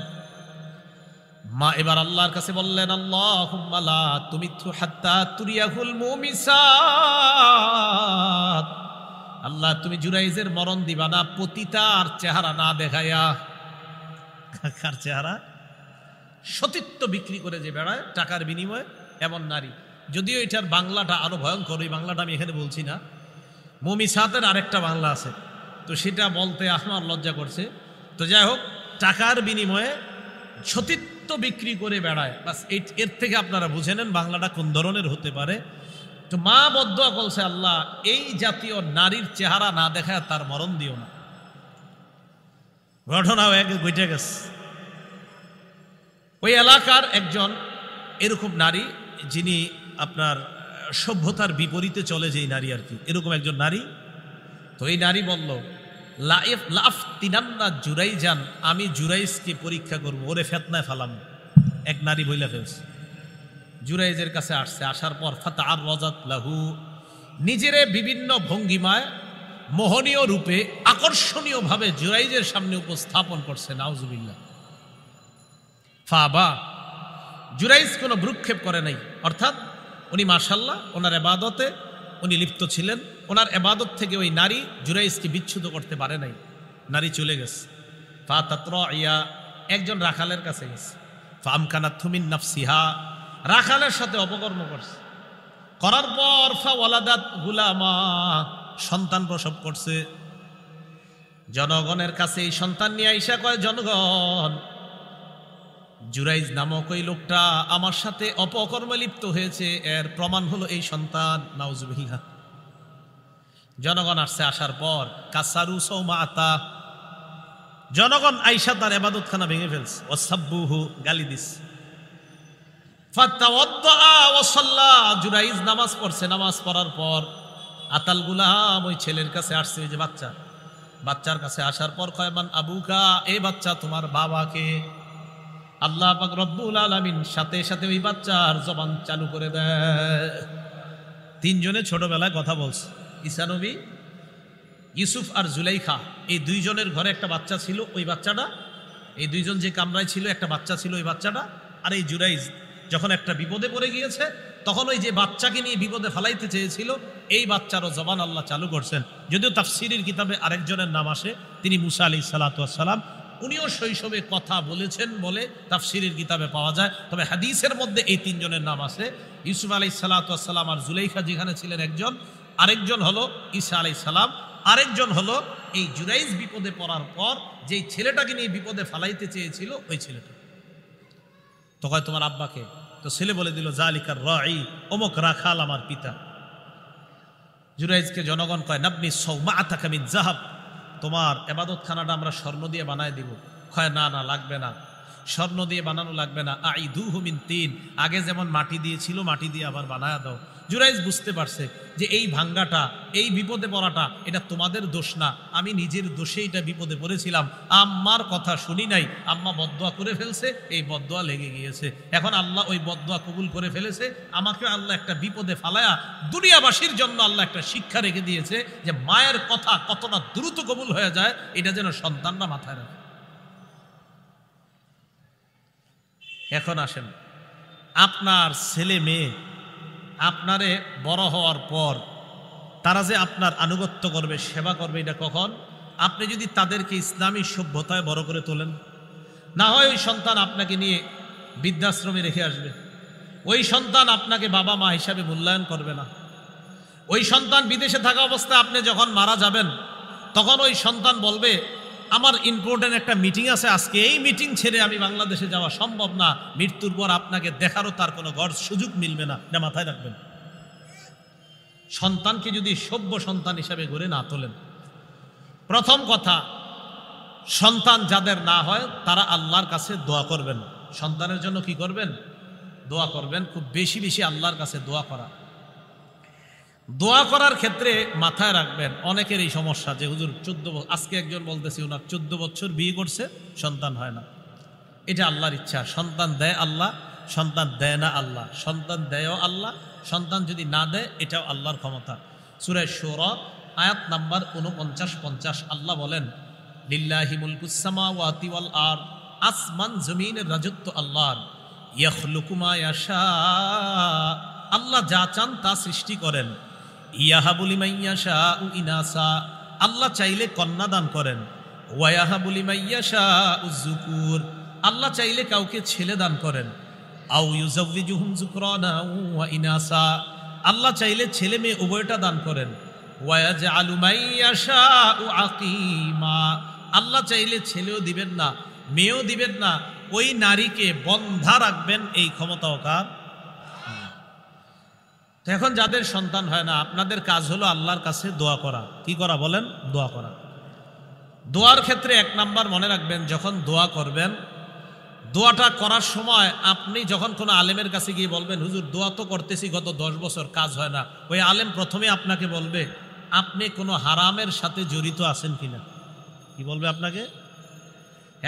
A: মা এবার আল্লাহর কাছে বললেন, আল্লাহুম্মা লা তুমিতহু হাত্তা তুরিয়াহুল মুমিসাত। আল্লাহ তুমি জুরাইজের মরণ দিবা না পতিতার চেহারা না দেখাইয়া। কার চেহারা? সতীত্ব বিক্রি করে যে বেড়ায় টাকার বিনিময়ে এমন নারী। যদিও এটার বাংলাটা আরো ভয়ঙ্কর, ওই বাংলাটা আমি এখানে বলছি না। মুমিসাতের আরেকটা বাংলা আছে, তো সেটা বলতে আমার লজ্জা করছে। তো যাই হোক, টাকার বিনিময়ে সতীত্ব বিক্রি করে বেড়ায়, বাস এর থেকে আপনারা বুঝে নেন বাংলাটা কোন ধরনের হতে পারে। তো মা বদদুয়া করছে, আল্লাহ এই জাতীয় নারীর চেহারা না দেখায় তার মরণ দিও না। ঘটনাও এক ঘটে গেছে। ওই এলাকার একজন এরকম নারী, যিনি আপনার সভ্যতার বিপরীতে চলে, যেই নারী আর কি, এরকম একজন নারী। তো এই নারী বলল, লাফতিনান্না জুরাইজান, আমি জুরাইজকে পরীক্ষা করবো, ওরে ফেতনায় ফালাম। এক নারী বইলা ফেলছে। জুরাইজের কাছে আসছে, আসার পর ফাতাআররাজাত লাহু, নিজেরে বিভিন্ন ভঙ্গিমায় মোহনীয় রূপে আকর্ষণীয় ভাবে জুরাইজের সামনে উপস্থাপন করছে। নাউজুবিল্লাহ। ফাবা, জুরাইজ কোনো ভ্রুক্ষেপ করে নাই, অর্থাৎ উনি মাশাআল্লাহ ওনার ইবাদতে উনি লিপ্ত ছিলেন। ওনার ইবাদত থেকে ওই নারী জুরাইজকে বিচ্ছুত করতে পারে নাই। নারী চলে গেছে। ফাতাতরাইয়া, একজন রাখালের কাছে গেছে। ফামকানাতহু মিন নাফসিহা, রাখালের সাথে অপকর্ম করছে। করার পর ফাওয়ালাদাত গুলামা, সন্তান প্রসব করছে। জনগণের কাছে এই সন্তান নিয়ে আইসা কয়, জনগণ, জুরাইজ নামক ওই লোকটা আমার সাথে অপকর্মে লিপ্ত হয়েছে, এর প্রমাণ হলো এই সন্তান। নাউজুবিল্লাহ। জনগণ আসছে, আসার পর কাসারু সাওমাআতা, জনগণ আইসা তার ইবাদতখানা ভেঙে ফেলছে। ওয়াসাব্বুহু, গালি দিস। ফাতাওয়াদ্দা ওয়া সাল্লা, জুরাইজ নামাজ পড়ছে। নামাজ পড়ার পর আতাল গুলাম, ওই ছেলের কাছে আসছে, ওই যে বাচ্চা, বাচ্চার কাছে আসার পর কয়, মান আবুকা, এই বাচ্চা তোমার বাবাকে। আল্লাহ পাক রব্বুল আলামিন সাথে সাথে ওই বাচ্চার জবান চালু করে দেয়। তিনজনে ছোটবেলায় কথা বলছে। ঈসা নবী, ইউসুফ আর জুলাইখা, এই দুইজনের ঘরে একটা বাচ্চা ছিল। ওই বাচ্চাটা, এই দুইজন যে কামরায় ছিল, একটা বাচ্চা ছিল ওই বাচ্চাটা। আর এই জুরাইজ যখন একটা বিপদে পড়ে গিয়েছে, তখন ওই যে বাচ্চাকে নিয়ে বিপদে ফেলাইতে চেয়েছিল, এই বাচ্চারও জবান আল্লাহ চালু করছেন। যদিও তাফসীরের কিতাবে আরেকজনের নাম আসে, তিনি মুসা আলাইহিস সালাতু ওয়াস সালাম, উনিও শৈশবে কথা বলেছেন বলে তাফসীরের কিতাবে পাওয়া যায়। তবে হাদিসের মধ্যে এই তিনজনের নাম আছে। ইউসুফ আলাইহিস সালাতু ওয়াস সালাম আর জুলাইখা যেখানে ছিলেন একজন, আরেকজন হলো ঈসা আলাইহিস সালাম, আরেকজন হলো এই জুরাইজ বিপদে পড়ার পর যেই ছেলেটাকে নিয়ে বিপদে ফালাইতে চেয়েছিল ওই ছেলেটা। তো কয়, তোমার আব্বাকে? তো ছেলে বলে দিল, জালিকার রাঈ, অমুক রাখাল আমার পিতা। জুরাইজকে জনগণ কয়, নাবনি সাওমাআতাকা মিন যাহাব, তোমার ইবাদতখানাটা আমরা স্বর্ণ দিয়ে বানায় দিব। কয়, না না, লাগবে না, স্বর্ণ দিয়ে বানানো লাগবে না। আইদুহু মিন তিন, আগে যেমন মাটি দিয়েছিল মাটি দিয়ে আবার বানায় দাও। জুরাইজ বুঝতে পারছে যে এই ভাঙ্গাটা, এই বিপদে পড়াটা, এটা তোমাদের দোষ না, আমি নিজের দোষে এটা বিপদে পড়েছিলাম। আম্মার কথা শুনি নাই, আম্মা বদদোয়া করে ফেলছে, এই বদদোয়া লেগে গিয়েছে। এখন আল্লাহ ওই বদদোয়া কবুল করে ফেলেছে। আমাকে আল্লাহ একটা বিপদে ফালায়া দুনিয়াবাসীর জন্য আল্লাহ একটা শিক্ষা রেখে দিয়েছে যে মায়ের কথা কতটা দ্রুত কবুল হয়ে যায়, এটা যেন সন্তানরা মাথায় রাখে। এখন আসেন, আপনার ছেলে মেয়ে আপনারে বড় হওয়ার পর তারা যে আপনার আনুগত্য করবে, সেবা করবে, এটা কখন? আপনি যদি তাদেরকে ইসলামী সভ্যতায় বড় করে তোলেন। না হয় ওই সন্তান আপনাকে নিয়ে বৃদ্ধাশ্রমে রেখে আসবে, ওই সন্তান আপনাকে বাবা মা হিসাবে মূল্যায়ন করবে না। ওই সন্তান বিদেশে থাকা অবস্থায় আপনি যখন মারা যাবেন, তখন ওই সন্তান বলবে, আমার ইম্পর্টেন্ট একটা মিটিং আছে আজকে, এই মিটিং ছেড়ে আমি বাংলাদেশে যাওয়া সম্ভব না। মৃত্যুর পর আপনাকে দেখারও তার কোনো সুযোগ মিলবে না। এটা মাথায় রাখবেন। সন্তানকে যদি সভ্য সন্তান হিসাবে গড়ে না তোলেন, প্রথম কথা, সন্তান যাদের না হয় তারা আল্লাহর কাছে দোয়া করবেন। সন্তানের জন্য কি করবেন? দোয়া করবেন। খুব বেশি বেশি আল্লাহর কাছে দোয়া করা। দোয়া করার ক্ষেত্রে মাথায় রাখবেন, অনেকের এই সমস্যা যে হুজুর 14 বছর, আজকে একজন বলতেছি ওনার 14 বছর বিয়ে করছে, সন্তান হয় না। এটা আল্লাহর ইচ্ছা। সন্তান দেয় আল্লাহ, সন্তান দেয় না আল্লাহ। সন্তান দেয়ও আল্লাহ, সন্তান যদি না দেয় এটাও আল্লাহর ক্ষমতা। সূরা শূরা আয়াত নাম্বার 49-50 আল্লাহ বলেন, লিল্লাহি মুলকুস সামাওয়াতি ওয়াল আরদ, আসমান জমিনের রাজত্ব আল্লাহর। ইয়াখলুকু মা ইয়াশা, আল্লাহ যা চান তা সৃষ্টি করেন। ইয়াহাবু লিমান ইয়াশাউ ইনাসা, আল্লাহ চাইলে কন্যা দান করেন। ওয়া ইয়াহাবু লিমান ইয়াশাউ যুকুর, আল্লাহ চাইলে কাউকে ছেলে দান করেন। আও ইউযাওয়িজুহুম যুকরানা ওয়া ইনাসা, আল্লাহ চাইলে ছেলে মেয়ে উভয়টা দান করেন। ওয়া ইয়াজআলু মান ইয়াশাউ আকীমা, আল্লাহ চাইলে ছেলেও দিবেন না, মেয়েও দিবেন না, ওই নারীকে বন্ধা রাখবেন, এই ক্ষমতাও কার? তো এখন যাদের সন্তান হয় না, আপনাদের কাজ হলো আল্লাহর কাছে দোয়া করা। কি করা বলেন? দোয়া করা। দোয়ার ক্ষেত্রে 1 নাম্বার মনে রাখবেন, যখন দোয়া করবেন, দোয়াটা করার সময় আপনি যখন কোনো আলেমের কাছে গিয়ে বলবেন, হুজুর দোয়া তো করতেছি গত 10 বছর, কাজ হয় না, ওই আলেম প্রথমে আপনাকে বলবে, আপনি কোনো হারামের সাথে জড়িত আছেন কিনা। কি বলবে আপনাকে?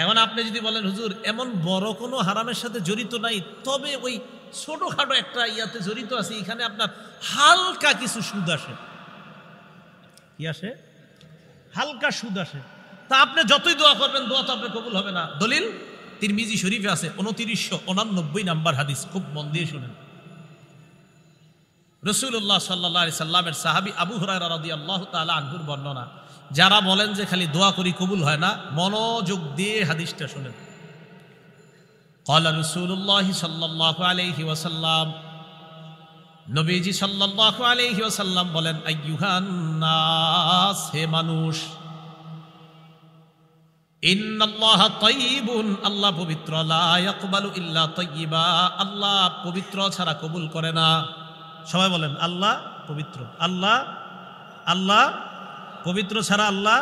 A: এখন আপনি যদি বলেন, হুজুর এমন বড় কোনো হারামের সাথে জড়িত নাই, তবে ওই ছোটখাটো একটা ইয়াতে জড়িত আছে, এখানে আপনার হালকা কিছু সুদ আসে। কি আসে? হালকা সুদ আসে। তা আপনি যতই দোয়া করবেন, দোয়া তো আপনার কবুল হবে না। দলিল তিরমিজি শরীফে আছে 2989 নাম্বার হাদিস, খুব মন দিয়ে শুনেন। রাসূলুল্লাহ সাল্লাল্লাহু আলাইহি সাল্লামের সাহাবী আবু হুরায়রা রাদিয়াল্লাহু তাআলা আনহুর বর্ণনা। যারা বলেন যে খালি দোয়া করি কবুল হয় না, মনোযোগ দিয়ে হাদিসটা শুনেন। ক্বালা রাসূলুল্লাহ সাল্লাল্লাহু আলাইহি ওয়াসাল্লাম, নবীজি সাল্লাল্লাহু আলাইহি ওয়াসাল্লাম বলেন, আইয়ুহান নাস, হে মানুষ, ইন্নাল্লাহা তাইয়্যিবুন, আল্লাহ পবিত্র, লা ইয়াকবালু ইল্লা তাইয়্যিবা, আল্লাহ পবিত্র ছাড়া কবুল করে না। সবাই বলেন, আল্লাহ পবিত্র, আল্লাহ আল্লাহ পবিত্র ছাড়া আল্লাহ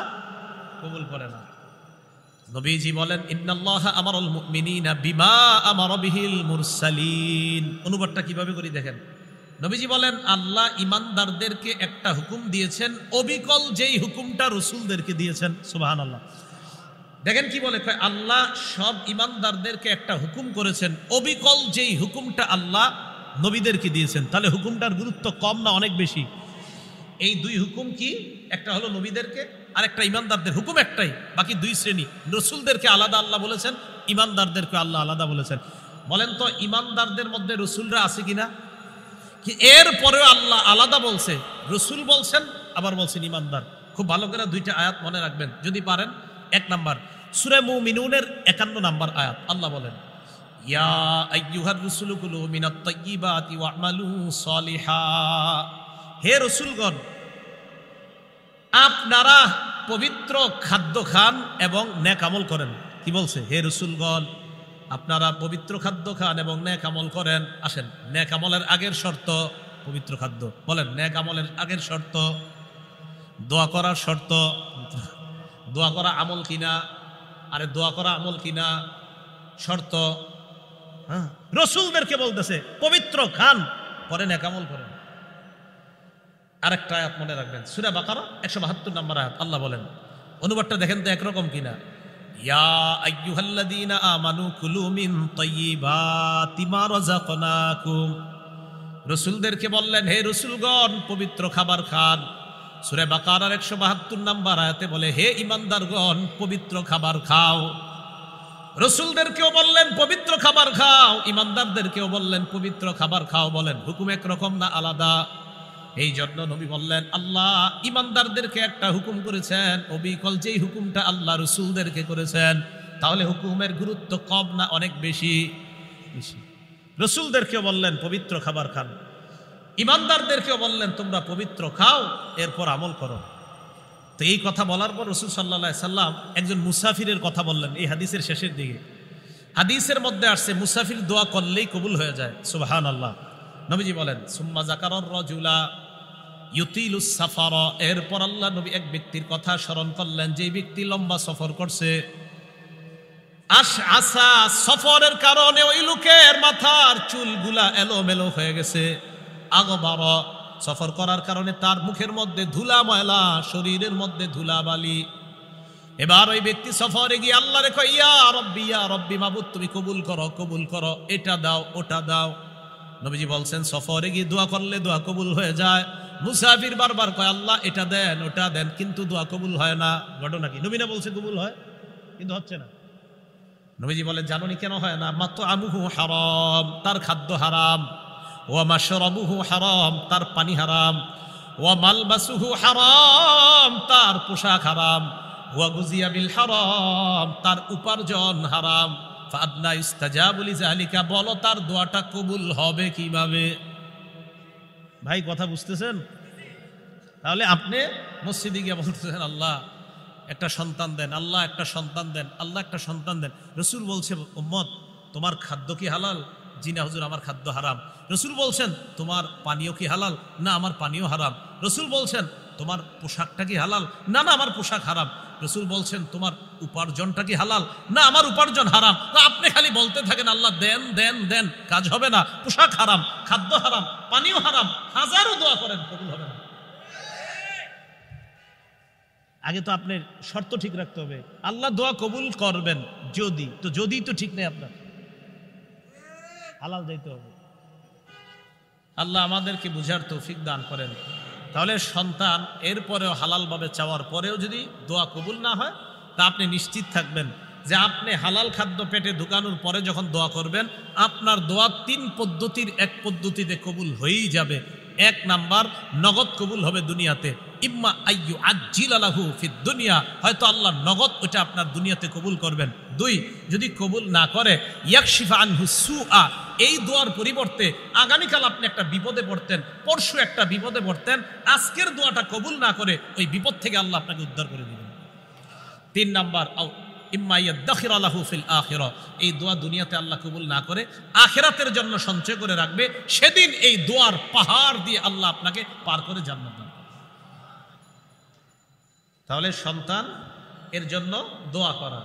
A: কবুল করে না। নবীজি বলেন, ইন্নাল্লাহা আমারাল মুমিনিনা বিমা আমারা বিহিল মুরসালিন। অনুবাদটা কিভাবে করি দেখেন। নবীজি বলেন, আল্লাহ ইমানদারদেরকে একটা হুকুম দিয়েছেন, অবিকল যেই হুকুমটা রাসূলদেরকে দিয়েছেন। সুবহানাল্লাহ। দেখেন কি বলে, আল্লাহ সব ইমানদারদেরকে একটা হুকুম করেছেন, অবিকল যেই হুকুমটা আল্লাহ নবীদেরকে দিয়েছেন। তাহলে হুকুমটার গুরুত্ব কম না অনেক বেশি? এই 2 হুকুম কি? একটা হলো নবীদেরকে, আর একটা ইমানদারদের। হুকুম একটাই, বাকি 2 শ্রেণী। রসুলদেরকে আলাদা আল্লাহ বলেছেন, ইমানদারদেরকে আল্লাহ আলাদা বলেছেন। বলেন তো, ইমানদারদের মধ্যে রসুলরা আছে কিনা? কি এরপরেও আল্লাহ আলাদা বলছে, রসুল বলছেন, আবার বলছেন ইমানদার। খুব ভালো করে 2টা আয়াত মনে রাখবেন যদি পারেন। 1 নাম্বার সূরা মুমিনুনের 51 নাম্বার আয়াত, আল্লাহ বলেন, ইয়া আইয়ুহার রাসূলু কুলু মিনাত তাইয়্যিবাতি ওয়া'মালু সলিহা, হে রাসূলগণ, আপনারা পবিত্র খাদ্য খান এবং নেক আমল করেন। কি বলছে? হে রাসূলগণ, আপনারা পবিত্র খাদ্য খান এবং নেক আমল করেন। আসেন, নেক আমলের আগের শর্ত পবিত্র খাদ্য। বলেন, নেক আমলের আগের শর্ত দোয়া করার শর্ত। দোয়া করা আমল কিনা? আরে দোয়া করা আমল কিনা? শর্ত। হ্যাঁ, রসুলদেরকে বলতেছে পবিত্র খান, পরে নেক আমল করেন। আরেকটা আয়াত মনে রাখবেন, সূরা বাকারা 172 নম্বর আয়াত, আল্লাহ বলেন, অনুবাদটা দেখেন তো একরকম কিনা। ইয়া আইয়ুহাল্লাযীনা আমানু কুলু মিন তাইয়্যিবাতি মা রাযাকনাকুম, রসুলদেরকে বললেন, হে রসুলগণ, পবিত্র খাবার খান। সূরা বাকারার 172 নম্বর আয়াতে বলে, হে ঈমানদারগণ, পবিত্র খাবার খাও। রসুলদেরকেও বললেন পবিত্র খাবার খাও, ঈমানদারদেরকেও বললেন পবিত্র খাবার খাও। বলেন, হুকুম একরকম না আলাদা? এই জন্য নবী বললেন, আল্লাহ ইমানদারদেরকে একটা হুকুম করেছেন, অবিকল যেই হুকুমটা আল্লাহ রসুলদেরকে করেছেন, তাহলে হুকুমের গুরুত্ব কম না অনেক বেশি? বেশি। রসুলদেরকেও বললেন পবিত্র খাবার খান, ইমানদারদেরকেও বললেন তোমরা পবিত্র খাও, এরপর আমল করো। তো এই কথা বলার পর রসুল সাল্লাল্লাহু আলাইহি সাল্লাম একজন মুসাফিরের কথা বললেন এই হাদিসের শেষের দিকে। হাদিসের মধ্যে আসছে মুসাফির দোয়া করলেই কবুল হয়ে যায়, সুবহানাল্লাহ। নবীজি বলেন সুম্মা যাকারার রাজুলা ইউতিলুস সাফারা, এরপর আল্লাহ নবী এক ব্যক্তির কথা স্মরণ করলেন যে ব্যক্তি লম্বা সফর করছে। আসা সফরের কারণে ওই লোকের মাথার চুলগুলা এলোমেলো হয়ে গেছে। আগবার, সফর করার কারণে তার মুখের মধ্যে ধুলা ময়লা, শরীরের মধ্যে ধুলা বালি। এবার ওই ব্যক্তি সফরে গিয়ে আল্লাহ রে কয়, ইয়া রব্বি মাবুদ তুমি কবুল করো, কবুল করো, এটা দাও ওটা দাও। নবীজি বলছেন সফরে গিয়ে দোয়া করলে দোয়া কবুল হয়ে যায়। মুসাফির বারবার কয় আল্লাহ এটা দেন ওটা দেন, কিন্তু দোয়া কবুল হয় না। ঘটনা কি? নবী না বলছে কবুল হয়, কিন্তু হচ্ছে না। নবীজি বলেন জানোনি কেন হয় না? মাতআমুহু হারাম, তার খাদ্য হারাম। ওয়া মাশরাবুহু হারাম, তার পানি হারাম। ওয়া মালবাসুহু হারাম, তার পোশাক হারাম। ওয়া গুজিয়া বিল হারাম, তার উপার্জন হারাম। ফাআদনা ইস্তাজাবু লিযালিকা, বলো তার দোয়াটা কবুল হবে কিভাবে? ভাই কথা বুঝতেছেন? তাহলে আপনি মসজিদে গিয়ে বলতেছেন আল্লাহ একটা সন্তান দেন, আল্লাহ একটা সন্তান দেন, আল্লাহ একটা সন্তান দেন। রসুল বলছে উম্মত তোমার খাদ্য কি হালাল? জি না হুজুর আমার খাদ্য হারাম। রসুল বলছেন তোমার পানীয় কি হালাল? না আমার পানীয় হারাম। রসুল বলছেন তোমার পোশাকটা কি হালাল? না না আমার পোশাক হারাম। রসুল বলছেন তোমার উপার্জনটা কি হালাল? না আমার উপার্জন হারাম। আপনি খালি বলতে থাকেন আল্লাহ দেন দেন দেন, কাজ হবে না। পোশাক হারাম, খাদ্য হারাম, পানীয় হারাম, হাজারো দোয়া করেন কবুল হবে না। আগে তো আপনার শর্ত ঠিক রাখতে হবে, আল্লাহ দোয়া কবুল করবেন যদি, তো যদি তো ঠিক নেই, আপনার হালাল দিতে হবে। আল্লাহ আমাদেরকে বুঝার তৌফিক দান করেন। তাহলে সন্তান এরপরেও হালালভাবে চাওয়ার পরেও যদি দোয়া কবুল না হয়, তা আপনি নিশ্চিত থাকবেন যে আপনি হালাল খাদ্য পেটে ঢুকানোর পরে যখন দোয়া করবেন, আপনার দোয়া 3 পদ্ধতির এক পদ্ধতিতে কবুল হয়েই যাবে। 1 নাম্বার, নগদ কবুল হবে দুনিয়াতে। ইম্মা আইয়ু আজ্জিলা লাহু ফিদ দুনিয়া, হয়তো আল্লাহ নগদ ওটা আপনার দুনিয়াতে কবুল করবেন। 2, যদি কবুল না করে ইয়াকশিফা আনহু সুআ, এই দোয়ার পরিবর্তে আগামীকাল আপনি একটা বিপদে পড়তেন, পরশু একটা বিপদে পড়তেন, আজকের দোয়াটা কবুল না করে ওই বিপদ থেকে আল্লাহ আপনাকে উদ্ধার করে দিবেন। 3 নাম্বার, ইম্মা ইয়াদাখিরা লাহু ফিল আখিরা, এই দোয়া দুনিয়াতে আল্লাহ কবুল না করে আখিরাতের জন্য সঞ্চয় করে রাখবে, সেদিন এই দোয়ার পাহাড় দিয়ে আল্লাহ আপনাকে পার করে জান্নাত দান। তাহলে সন্তান এর জন্য দোয়া করা।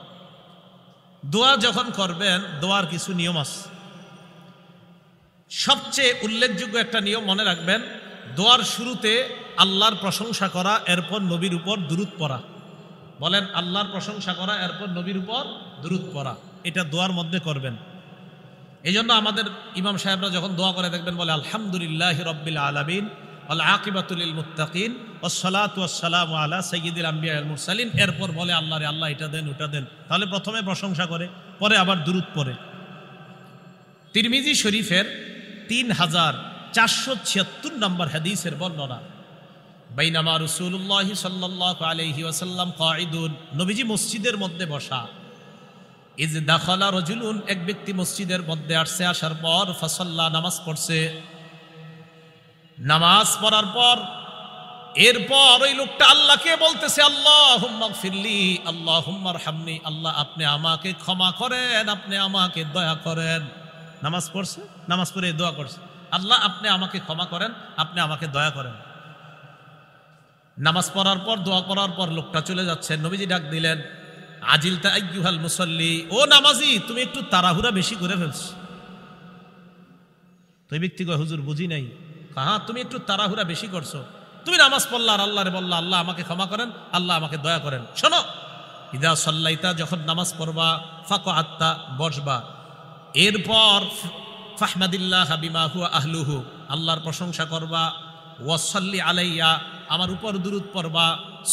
A: দোয়া যখন করবেন, দোয়ার কিছু নিয়ম আছে। সবচেয়ে উল্লেখযোগ্য একটা নিয়ম মনে রাখবেন, দোয়ার শুরুতে আল্লাহর প্রশংসা করা, এরপর নবীর উপর দুরূদ পড়া। বলেন আল্লাহর প্রশংসা করা, এরপর নবীর উপর দুরূদ পড়া, এটা দোয়ার মধ্যে করবেন। এই জন্য আমাদের ইমাম সাহেবরা যখন দোয়া করে দেখবেন বলে আলহামদুলিল্লাহি রাব্বিল আলামিন ওয়াল আকিবাতু লিল মুত্তাকিন ওয়াস সালাতু ওয়াস সালামু আলা সাইয়্যিদিল আমবিয়া ওয়াল মুরসালিন, এরপর বলে আল্লাহ রে আল্লাহ এটা দেন ওটা দেন। তাহলে প্রথমে প্রশংসা করে, পরে আবার দুরূদ পড়ে। তিরমিজি শরীফের 3476 নম্বর হাদিসের বর্ণনা, বাইনামা রাসূলুল্লাহ সাল্লাল্লাহু আলাইহি ওয়াসাল্লাম কাঈদুন, নবীজি মসজিদের মধ্যে বসা। ইজ দাখালা রাজুলুন, এক ব্যক্তি মসজিদের মধ্যে আসছে, আসার পর ফাসাল্লা, নামাজ পড়ছে। নামাজ পড়ার পর এরপর ওই লোকটা আল্লাহকে বলতেছে আল্লাহুম্মা গফিরলি আল্লাহুম্মা আরহামনি, আল্লাহ আপনি আমাকে ক্ষমা করেন, আপনি আমাকে দয়া করেন। নামাজ পড়ছে, নামাজ পড়ে দোয়া করছে, আল্লাহ আপনি আমাকে ক্ষমা করেন, আপনি আমাকে দয়া করেন। নামাজ পড়ার পর দোয়া করার পর লোকটা চলে যাচ্ছে। নবীজি ডাক দিলেন আজিলতা আইয়ুহাল মুসাল্লি, ও নামাজি তুমি একটু তাড়াহুড়া বেশি করে ফেলছো। তো এই ব্যক্তি কয় হুজুর বুঝি নাই। হ্যাঁ তুমি একটু তাড়াহুড়া বেশি করছো, তুমি নামাজ পড়লা আর আল্লাহরে বললা আল্লাহ আমাকে ক্ষমা করেন, আল্লাহ আমাকে দয়া করেন। শোনো, ইদা সাল্লাইতা, যখন নামাজ পড়বা, ফাকআত্তা, বসবা, এরপর ফাহমাদিল্লাহ বিমা হুয়া আহলুহু, আল্লাহর প্রশংসা করবা, ওয়াসাল্লি আলাইয়া, আমার উপর দুরূদ পড়বা,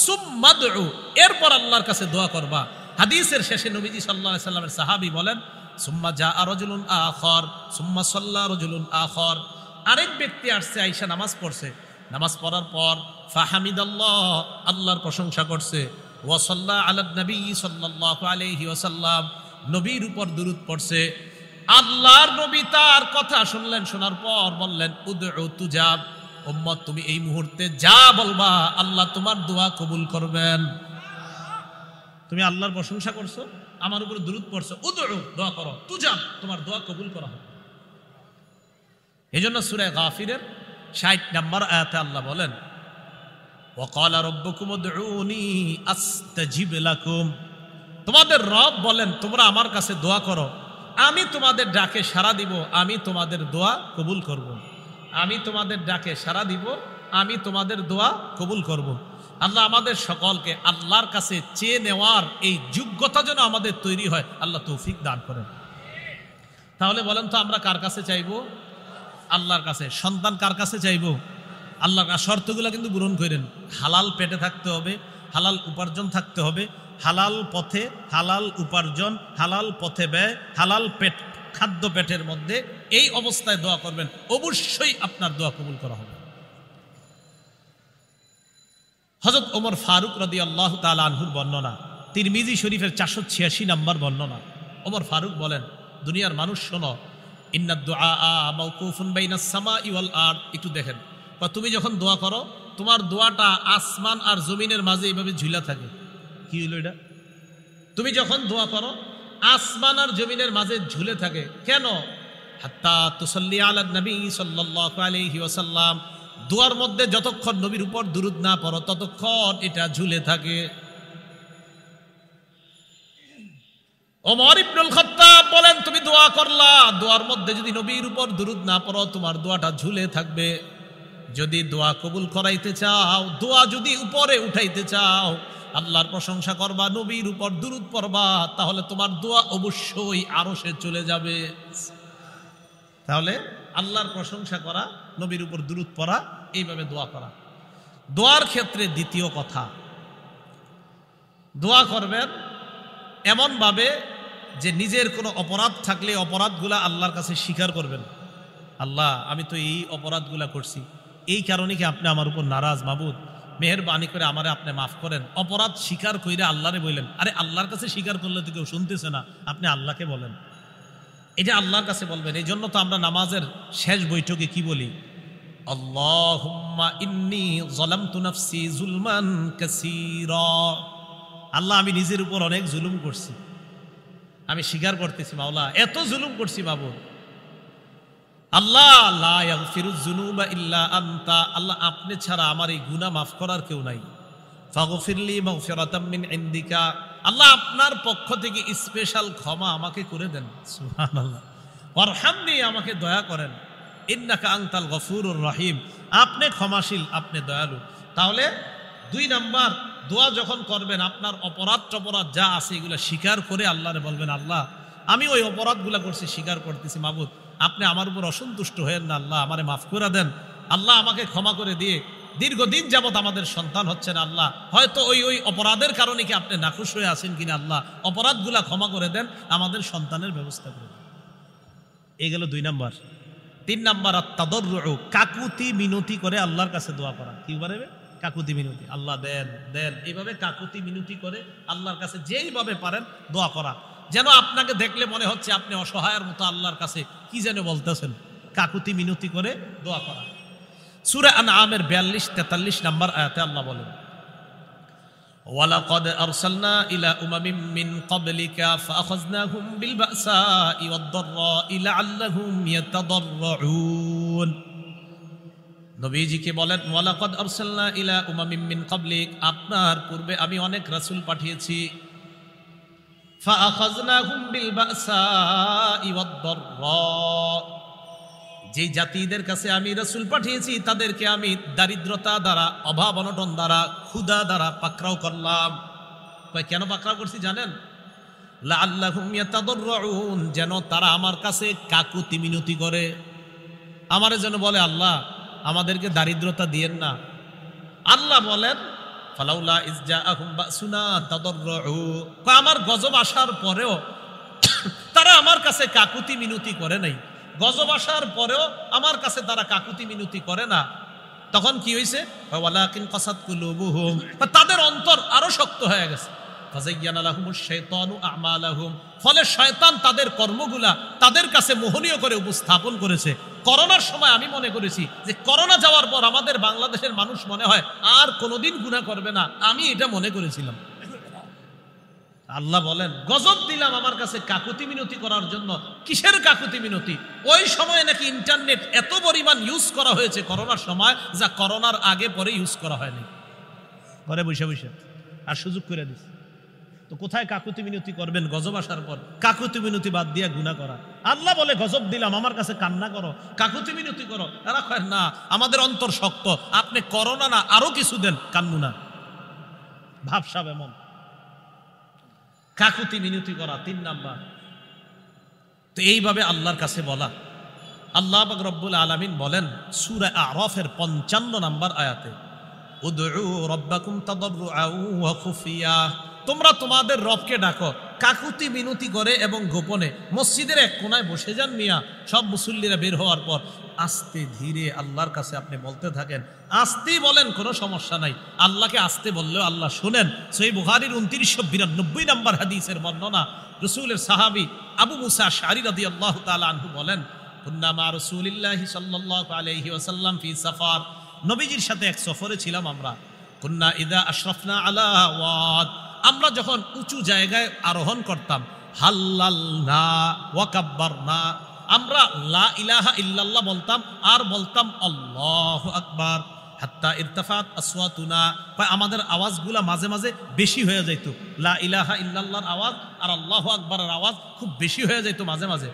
A: সুম্মা দুউ, এরপর আল্লাহর কাছে দোয়া করবা। হাদিসের শেষে নবীজি সাল্লাল্লাহু আলাইহি সাল্লামের সাহাবী বলেন সুম্মা জাআ রাজুলুন আখর সুম্মা সাল্লা রাজুলুন আখর, আরেক ব্যক্তি আসছে, আয়েশা নামাজ পড়ছে, নামাজ পড়ার পর ফাহামিদাল্লাহ, আল্লাহর প্রশংসা করছে, ওয়া সাল্লা আলা নবী সাল্লাল্লাহু আলাইহি ওয়াসাল্লাম, নবীর উপর দুরূদ পড়ছে। আল্লাহর নবী তার কথা শুনলেন, শোনার পর বললেন উদউ তুজাব, উম্মত তুমি এই মুহূর্তে যা বলবা আল্লাহ তোমার দোয়া কবুল করবেন। তুমি আল্লাহর প্রশংসা করছো, আমার উপর দুরূদ পড়ছো, উদউ দোয়া করো, তুজাব তোমার দোয়া কবুল করা হবে। এজন্য সূরা গাফিরের 60 নম্বর আয়াতে আল্লাহ বলেন ওয়াকালা রাব্বুকুম উদউনি আস্তাজিব লাকুম, তোমাদের রব বলেন তোমরা আমার কাছে দোয়া করো, আমি তোমাদের ডাকে সাড়া দিব, আমি তোমাদের দোয়া কবুল করব। আমি তোমাদের ডাকে সাড়া দিব, আমি তোমাদের দোয়া কবুল করব। আল্লাহ আমাদের সকলকে আল্লাহর কাছে চেয়ে নেওয়ার এই যোগ্যতা যেন আমাদের তৈরি হয়, আল্লাহ তৌফিক দান করেন। তাহলে বলেন তো আমরা কার কাছে চাইবো? আল্লাহর কাছে। সন্তান কার কাছে চাইবো? আল্লাহর কাছে। শর্তগুলো কিন্তু পূরণ করেন। হালাল পেটে থাকতে হবে, হালাল উপার্জন থাকতে হবে, হালাল পথে হালাল উপার্জন, হালাল পথে ব্যয়, হালাল পেট, খাদ্য পেটের মধ্যে, এই অবস্থায় দোয়া করবেন, অবশ্যই আপনার দোয়া কবুল করা হবে। হযরত ওমর ফারুক রাদিয়াল্লাহু তাআলা আনহুর বর্ণনা, তিরমিজি শরীফের 486 নম্বর বর্ণনা। ওমর ফারুক বলেন, দুনিয়ার মানুষ শোনো, ইন্নাদ দুআ মাওকুফুন বাইনাস সামাই ওয়াল আরদ। একটু দেখেন, তুমি যখন দোয়া করো তোমার দোয়াটা আসমান আর জমিনের মাঝে এইভাবে ঝুলা থাকে। কি হইল এটা? তুমি যখন দোয়া করো আসমান আর জমিনের মাঝে ঝুলে থাকে। কেন? হাত্তা তুসাল্লি আলা নবী সাল্লাল্লাহু আলাইহি ওয়াসাল্লাম, দোয়ার মধ্যে যতক্ষণ নবীর উপর দুরূদ না পড়ো ততক্ষণ এটা ঝুলে থাকে। ওমর ইবনুল খাত্তাব বলেন, তুমি দোয়া করলা, দোয়ার মধ্যে যদি নবীর উপর দুরূদ না পড়ো তোমার দোয়াটা ঝুলে থাকবে। যদি দোয়া কবুল করাইতে চাও, দোয়া যদি উপরে উঠাইতে চাও, আল্লাহর প্রশংসা করবা, নবীর উপর দুরূদ পড়বা, তাহলে তোমার দোয়া অবশ্যই আরশে চলে যাবে। তাহলে আল্লাহর প্রশংসা করা, নবীর উপর দুরূদ পড়া, এইভাবে দোয়া করা। দোয়ার ক্ষেত্রে দ্বিতীয় কথা, দোয়া করবেন এমন ভাবে যে নিজের কোনো অপরাধ থাকলে অপরাধগুলা আল্লাহর কাছে স্বীকার করবেন। আল্লাহ আমি তো এই অপরাধগুলা করছি, এই কারণে কি আপনি আমার উপর নারাজ? মাবুদ মেহেরবানি করে আমারে আপনি মাফ করেন। অপরাধ স্বীকার কইরা আল্লাহরে বললেন। আরে আল্লাহর কাছে স্বীকার করলে তো কেউ শুনতেছে না, আপনি আল্লাহকে বলেন, এটা আল্লাহর কাছে বলবেন। এই জন্য তো আমরা নামাজের শেষ বৈঠকে কি বলি? আল্লাহুম্মা ইন্নী যালামতু নাফসি যুলমান কাসীরা, আল্লাহ আমি নিজের উপর অনেক জুলুম করছি, আমি স্বীকার করতেছি মাওলা এত জুলুম করছি মাবুদ। আল্লাহ লা ইয়াগফিরুয যুনুবা ইল্লা আনতা, আল্লাহ আপনি ছাড়া আমার এই গুনাহ মাফ করার কেউ নাই। ফাগফিরলি মাগফিরাতাম মিন ইনদিকা, আল্লাহ আপনার পক্ষ থেকে স্পেশাল ক্ষমা আমাকে করে দেন। সুবহানাল্লাহ। ওয়ারহামনি, আমাকে দয়া করেন। ইন্নাকা আনতাল গফুরুর রহিম, আপনি ক্ষমাশীল, আপনি দয়ালু। তাহলে 2 নাম্বার, দোয়া যখন করবেন আপনার অপরাধ টপরাধ যা আছে এগুলো স্বীকার করে আল্লাহরে বলবেন, আল্লাহ আমি ওই অপরাধগুলো করছি, স্বীকার করতেছি, মাবুদ আপনি আমার উপর অসন্তুষ্ট হয়েন না, আল্লাহ আমারে মাফ করে দেন, আল্লাহ আমাকে ক্ষমা করে দিয়ে। দীর্ঘদিন যাবত আমাদের সন্তান হচ্ছে না, আল্লাহ হয়তো ওই অপরাধের কারণে কি আপনি নাখুশ হয়ে আছেন কিনা, আল্লাহ অপরাধগুলা ক্ষমা করে দেন, আমাদের সন্তানের ব্যবস্থা করে দেন। এই গেল 2 নাম্বার। 3 নাম্বার আত-তাদাররু, কাকুতি মিনতি করে আল্লাহর কাছে দোয়া করা। কি পারবে? কাকুতি মিনতি, আল্লাহ দেন দেন, এইভাবে কাকুতি মিনতি করে আল্লাহর কাছে যেইভাবে পারেন দোয়া করা, যেন আপনাকে দেখলে মনে হচ্ছে আপনি অসহায়ের মতো আল্লাহর কাছে কি যেন বলতেছেন। কাকুতি মিনতি করে দোয়া করা। সূরা আনআমের 42-43 নম্বর আয়াতে আল্লাহ বলেন, ওয়ালাকাদ আরসালনা ইলা উমামিন মিন ক্বাবলিকা ফাআখাযনাহুম বিল বাসাই ওয়াদ-দাররাই লাআল্লাহুম ইয়াতাদাররুন। নবীজিকে বলেন, ওয়ালাকাদ আরসালনা ইলা উমামিন মিন ক্বাবলিক, আপনার পূর্বে আমি অনেক রাসূল পাঠিয়েছি। ফাআখাযনাহুম বিল বাসাই ওয়াদ-দাররা, যে জাতিদের কাছে আমি রাসূল পাঠিয়েছি তাদেরকে আমি দারিদ্রতা দ্বারা, অভাব অনটন দ্বারা, ক্ষুধা দ্বারা পাকড়াও করলাম। কেন পাকড়াও করছি জানেন? লাআল্লাহুম ইয়াতাদাররুন, যেন তারা আমার কাছে কাকুতি মিনতি করে, আমারে যেন বলে আল্লাহ আমাদেরকে দারিদ্রতা দিয়েন না। আল্লাহ বলেন, ফালাউলা ইজ জাআহুম বাসুনা তাদাররু, আমার গজব আসার পরেও তারা আমার কাছে কাকুতি মিনতি করে নাই। গজব আসার পরেও আমার কাছে তারা কাকুতি মিনতি করে না। তখন কি হয়েছে? ওয়ালাকিন কাসাত কুলুবুহুম, তাদের অন্তর আরো শক্ত হয়ে গেছে। ফাযায়্যানা লাহুমুশ শাইতানু আমালাহুম, ফলে শয়তান তাদের কর্মগুলা তাদের কাছে মোহনীয় করে উপস্থাপন করেছে। করোনার সময় আমি মনে করেছি যে করোনা যাওয়ার পর আমাদের বাংলাদেশের মানুষ মনে হয় আর কোনোদিন গুনাহ করবে না, আমি এটা মনে করেছিলাম। আল্লাহ বলেন গজব দিলাম আমার কাছে কাকুতি মিনতি করার জন্য। কিসের কাকুতি মিনতি? ওই সময় নাকি ইন্টারনেট এত পরিমাণ ইউজ করা হয়েছে করোনার সময়, যা করোনার আগে পরে ইউজ করা হয়নি। ঘরে বসে বসে আর সুযোগ করে দিচ্ছে। তো কোথায় কাকুতি মিনতি করবেন গজব আসার পর? কাকুতি মিনতি বাদ দিয়ে গুনাহ করা। আল্লাহ বলে গজব দিলাম আমার কাছে কান্না করো, কাকুতি মিনতি করো। তারা কয় না, আমাদের অন্তর শক্ত, আপনি করোনা না আরো কিছু দেন, কান্নু না। ভাবসাব এমন কাকুতি মিনতি করা ৩ নাম্বার। তো এইভাবে আল্লাহর কাছে বলা। আল্লাহ পাক রব্বুল আলামিন বলেন সূরা আরাফের ৫৫ নাম্বার আয়াতে, উদউ রাব্বাকুম তাদাররুআন ওয়া খুফিয়া, তোমরা তোমাদের রবকে ডাকো কাকুতি মিনতি করে এবং গোপনে। মসজিদের এক কোনায় বসে যান মিয়া, সব মুসল্লিরা বের হওয়ার পর আস্তে ধীরে আল্লাহর কাছে আপনি বলতে থাকেন। আস্তেই বলেন, কোনো সমস্যা নাই। আল্লাহকে আস্তে বললেও আল্লাহ শুনেন। সহিহ বুখারীর ২৯৯২ নম্বর হাদিসের বর্ণনা, রাসূলের সাহাবী আবু মুসা আশআরী রাদিয়াল্লাহু তাআলা আনহু বলেন, কুন্না মা রাসূলিল্লাহি সাল্লাল্লাহু আলাইহি ওয়াসাল্লাম ফি সাফার, নবীজির সাথে এক সফরে ছিলাম আমরা। কুন্না ইযা আশরাফনা আলা ওয়াদ, আমরা যখন উঁচু জায়গায় আরোহণ করতাম, হাল্লালনা ওয়া কাব্বারনা, আমরা লা ইলাহা ইল্লাল্লাহ বলতাম আর বলতাম আল্লাহু আকবার। হাত্তা ইরতাফাত আসওয়াতুনা, আমাদের আওয়াজগুলা মাঝে মাঝে বেশি হয়ে যেত। লা ইলাহা ইল্লাল্লাহর আওয়াজ আর আল্লাহু আকবারের আওয়াজ খুব বেশি হয়ে যেত মাঝে মাঝে।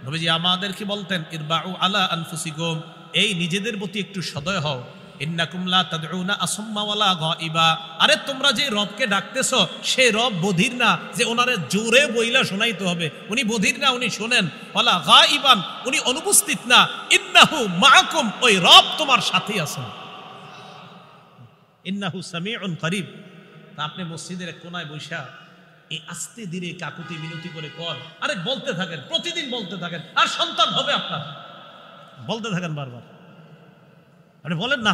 A: নবীজি আমাদেরকে বলতেন, ইরবাউ আলা আনফুসিকুম, এই নিজেদের প্রতি একটু সদয় হও। ইন্নাকুম লা তাদউনা আসাম্মা ওয়ালা গায়বা, আরে তোমরা যে রবকে ডাকতেছো সে রব বধির না যে ওনারে জোরে বইলা শোনাইতে হবে। উনি বধির না, উনি শোনেন। ওয়ালা গায়বান, উনি অনুপস্থিত না। ইন্নাহু মাআকুম, ওই রব তোমার সাথেই আছেন। ইন্নাহু সামিউন করিব। তা আপনি মসজিদের এক কোনায় বসা এই আস্তে ধীরে কাকুতি মিনতি করে কর, আরে বলতে থাকেন, প্রতিদিন বলতে থাকেন, আর সন্তান হবে আপনার। বলতে থাকেন বারবার। আপনি বলেন না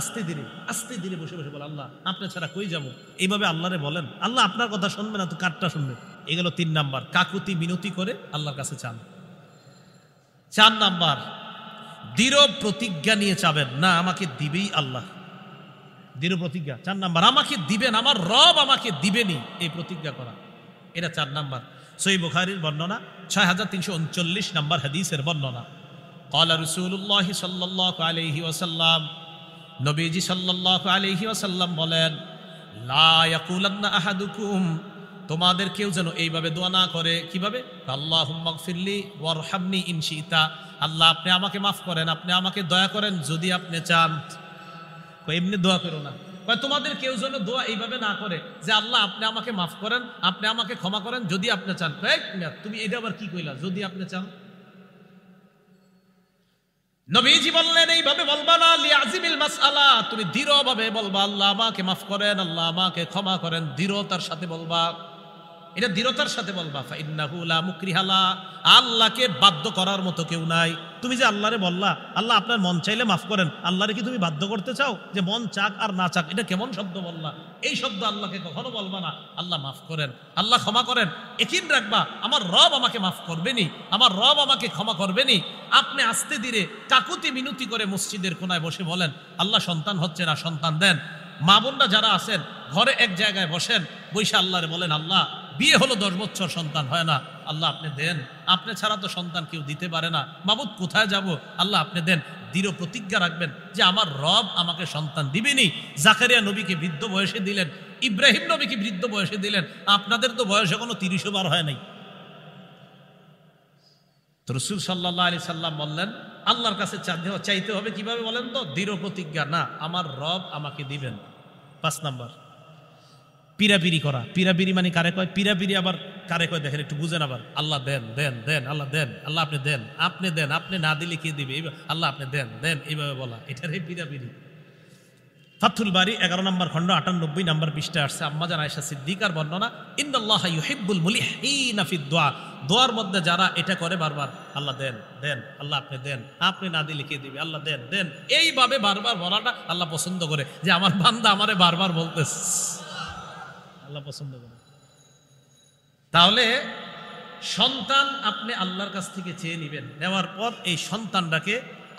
A: আস্তে ধীরে বসে বসে বলেন, আল্লাহ আপনি ছাড়া কই যাবো, এইভাবে আল্লাহরে বলেন। আল্লাহ আপনার কথা শুনবে না তো কারটা শুনবে? এগুলো ৩ নাম্বার, কাকুতি মিনতি করে আল্লাহর কাছে চান। ৪ নাম্বার, দৃঢ় প্রতিজ্ঞা নিয়ে চাবেন, না আমাকে দিবেই আল্লাহ। দৃঢ় প্রতিজ্ঞা ৪ নাম্বার, আমাকে দিবেন, আমার রব আমাকে দিবেনই, এই প্রতিজ্ঞা করা, এটা ৪ নাম্বার। সহিহ বুখারীর বর্ণনা ৬৩৩৯ নাম্বার হাদিসের বর্ণনা। ক্বালা রাসূলুল্লাহ সাল্লাল্লাহু আলাইহি ওয়াসাল্লাম, নবীজি সাল্লাল্লাহু আলাইহি ওয়াসাল্লাম বলেন, লা ইয়াকুলান্না আহাদুকুম, তোমাদের কেউ যেন এইভাবে দোয়া না করে। কিভাবে? আল্লাহুম্মা গফিরলি ওয়ারহামনি ইন শিতা, আল্লাহ আপনি আমাকে মাফ করেন, আপনি আমাকে দয়া করেন যদি আপনি চান। এমনি দোয়া করো না। তোমাদের কেউ যেন দোয়া এইভাবে না করে যে আল্লাহ আপনি আমাকে মাফ করেন, আপনি আমাকে ক্ষমা করেন যদি আপনি চান। তুমি এটা আবার কি কইলা, যদি আপনি চান? নবীজি বললেন এইভাবে বলবা না, লিআযিমিল মাসআলা, তুমি দৃঢ়ভাবে বলবা আল্লাহ আমাকে মাফ করেন, আল্লাহ আমাকে ক্ষমা করেন, দৃঢ়তার সাথে বলবা। এটা দৃঢ়তার সাথে বলবা। ফাইন্নাহু লা মুকরিহা লা, আল্লাহকে বাধ্য করার মতো কেউ নাই। তুমি যে আল্লাহরে বললা আল্লাহ আপনার মন চাইলে মাফ করেন, আল্লাহরে কি তুমি বাধ্য করতে চাও যে মন চাক আর না চাক? এটা কেমন শব্দ বললা? এই শব্দ আল্লাহকে কখনো বলবা না। আল্লাহ মাফ করেন, আল্লাহ ক্ষমা করেন, একিন রাখবা আমার রব আমাকে মাফ করবেনি, আমার রব আমাকে ক্ষমা করবেনি। আপনি আস্তে ধীরে কাকুতি মিনতি করে মসজিদের কোনায় বসে বলেন, আল্লাহ সন্তান হচ্ছে না, সন্তান দেন। মা বোনরা যারা আছেন ঘরে এক জায়গায় বসেন, বৈশা আল্লাহরে বলেন, আল্লাহ বিয়ে হলো 10 বছর সন্তান হয় না, আল্লাহ আপনি দেন, আপনি ছাড়া তো সন্তান কেউ দিতে পারে না, মাবুদ কোথায় যাব, আল্লাহ আপনি দেন। দৃঢ় প্রতিজ্ঞা রাখবেন যে আমার রব আমাকে সন্তান দিবেনি। জাকারিয়া নবীকে বৃদ্ধ বয়সে দিলেন, ইব্রাহিম নবীকে বৃদ্ধ বয়সে দিলেন, আপনাদের তো বয়স এখনো 30 বার হয় নাই। তো রাসূল সাল্লাল্লাহু আলাইহি সাল্লাম বললেন আল্লাহর কাছে চাইতে হবে কিভাবে বলেন তো? দৃঢ় প্রতিজ্ঞা, না আমার রব আমাকে দিবেন। 5 নাম্বার, পিরাপিরি করা। পিরাপিরি মানে কারে কয়? পিরাপিরি আবার কারে কয় দেখেন একটু বুঝেন। আবার আল্লাহ দেন দেন দেন, আল্লাহ দেন, আল্লাহ আপনি দেন, আপনি দেন, আপনি না দিলে কে দিবে? আল্লাহ আপনি দেন দেন, এইভাবে বলা, এটারে পিরাপিরি। ফাথুল বারি 11 নম্বর খণ্ড 98 নম্বর পৃষ্ঠায় আসছে আম্মা জান আয়েশা সিদ্দিকার বর্ণনা, ইন্নাল্লাহা ইউহিব্বুল মুলিহিনা ফিদ দুআ, দোয়ার মধ্যে যারা এটা করে বারবার, আল্লাহ দেন দেন, আল্লাহ আপনি দেন, আপনি না দিলে কে দিবে, আল্লাহ দেন দেন, এইভাবে বারবার বলাটা আল্লাহ পছন্দ করে, যে আমার বান্দা আমারে বারবার বলতেছে, আল্লাহ পছন্দ করে। তাহলে সন্তান আপনি আল্লাহর কাছ থেকে চেয়ে নেবেন, নেওয়ার পর এই সন্তানটাকে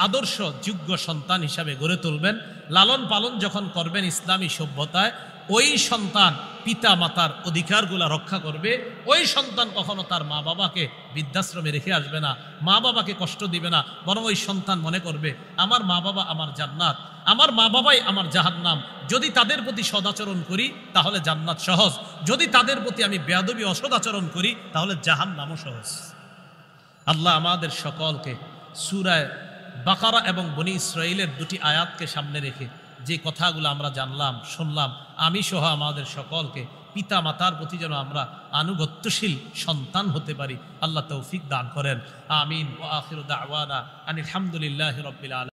A: আদর্শ যোগ্য সন্তান হিসাবে গড়ে তুলবেন, লালন পালন যখন করবেন ইসলামী সভ্যতায়, ওই সন্তান পিতা মাতার অধিকারগুলা রক্ষা করবে। ওই সন্তান কখনো তার মা বাবাকে বৃদ্ধাশ্রমে রেখে আসবে না, মা বাবাকে কষ্ট দিবে না, বরং ওই সন্তান মনে করবে আমার মা বাবা আমার জান্নাত, আমার মা বাবাই আমার জাহান্নাম। যদি তাদের প্রতি সদাচরণ করি তাহলে জান্নাত সহজ, যদি তাদের প্রতি আমি বেয়াদবি অসদাচরণ করি তাহলে জাহান্নামও সহজ। আল্লাহ আমাদের সকলকে সূরা বাকারা এবং বনী ইসরাঈলের দুটি আয়াতকে সামনে রেখে যে কথাগুলো আমরা জানলাম শুনলাম, আমি সহ আমাদের সকলকে পিতা মাতার প্রতি যেন আমরা আনুগত্যশীল সন্তান হতে পারি, আল্লাহ তৌফিক দান করেন। আমিন। ওয়া আখিরু দাওয়ানা আনিল হামদুলিল্লাহি রাব্বিল আলামিন।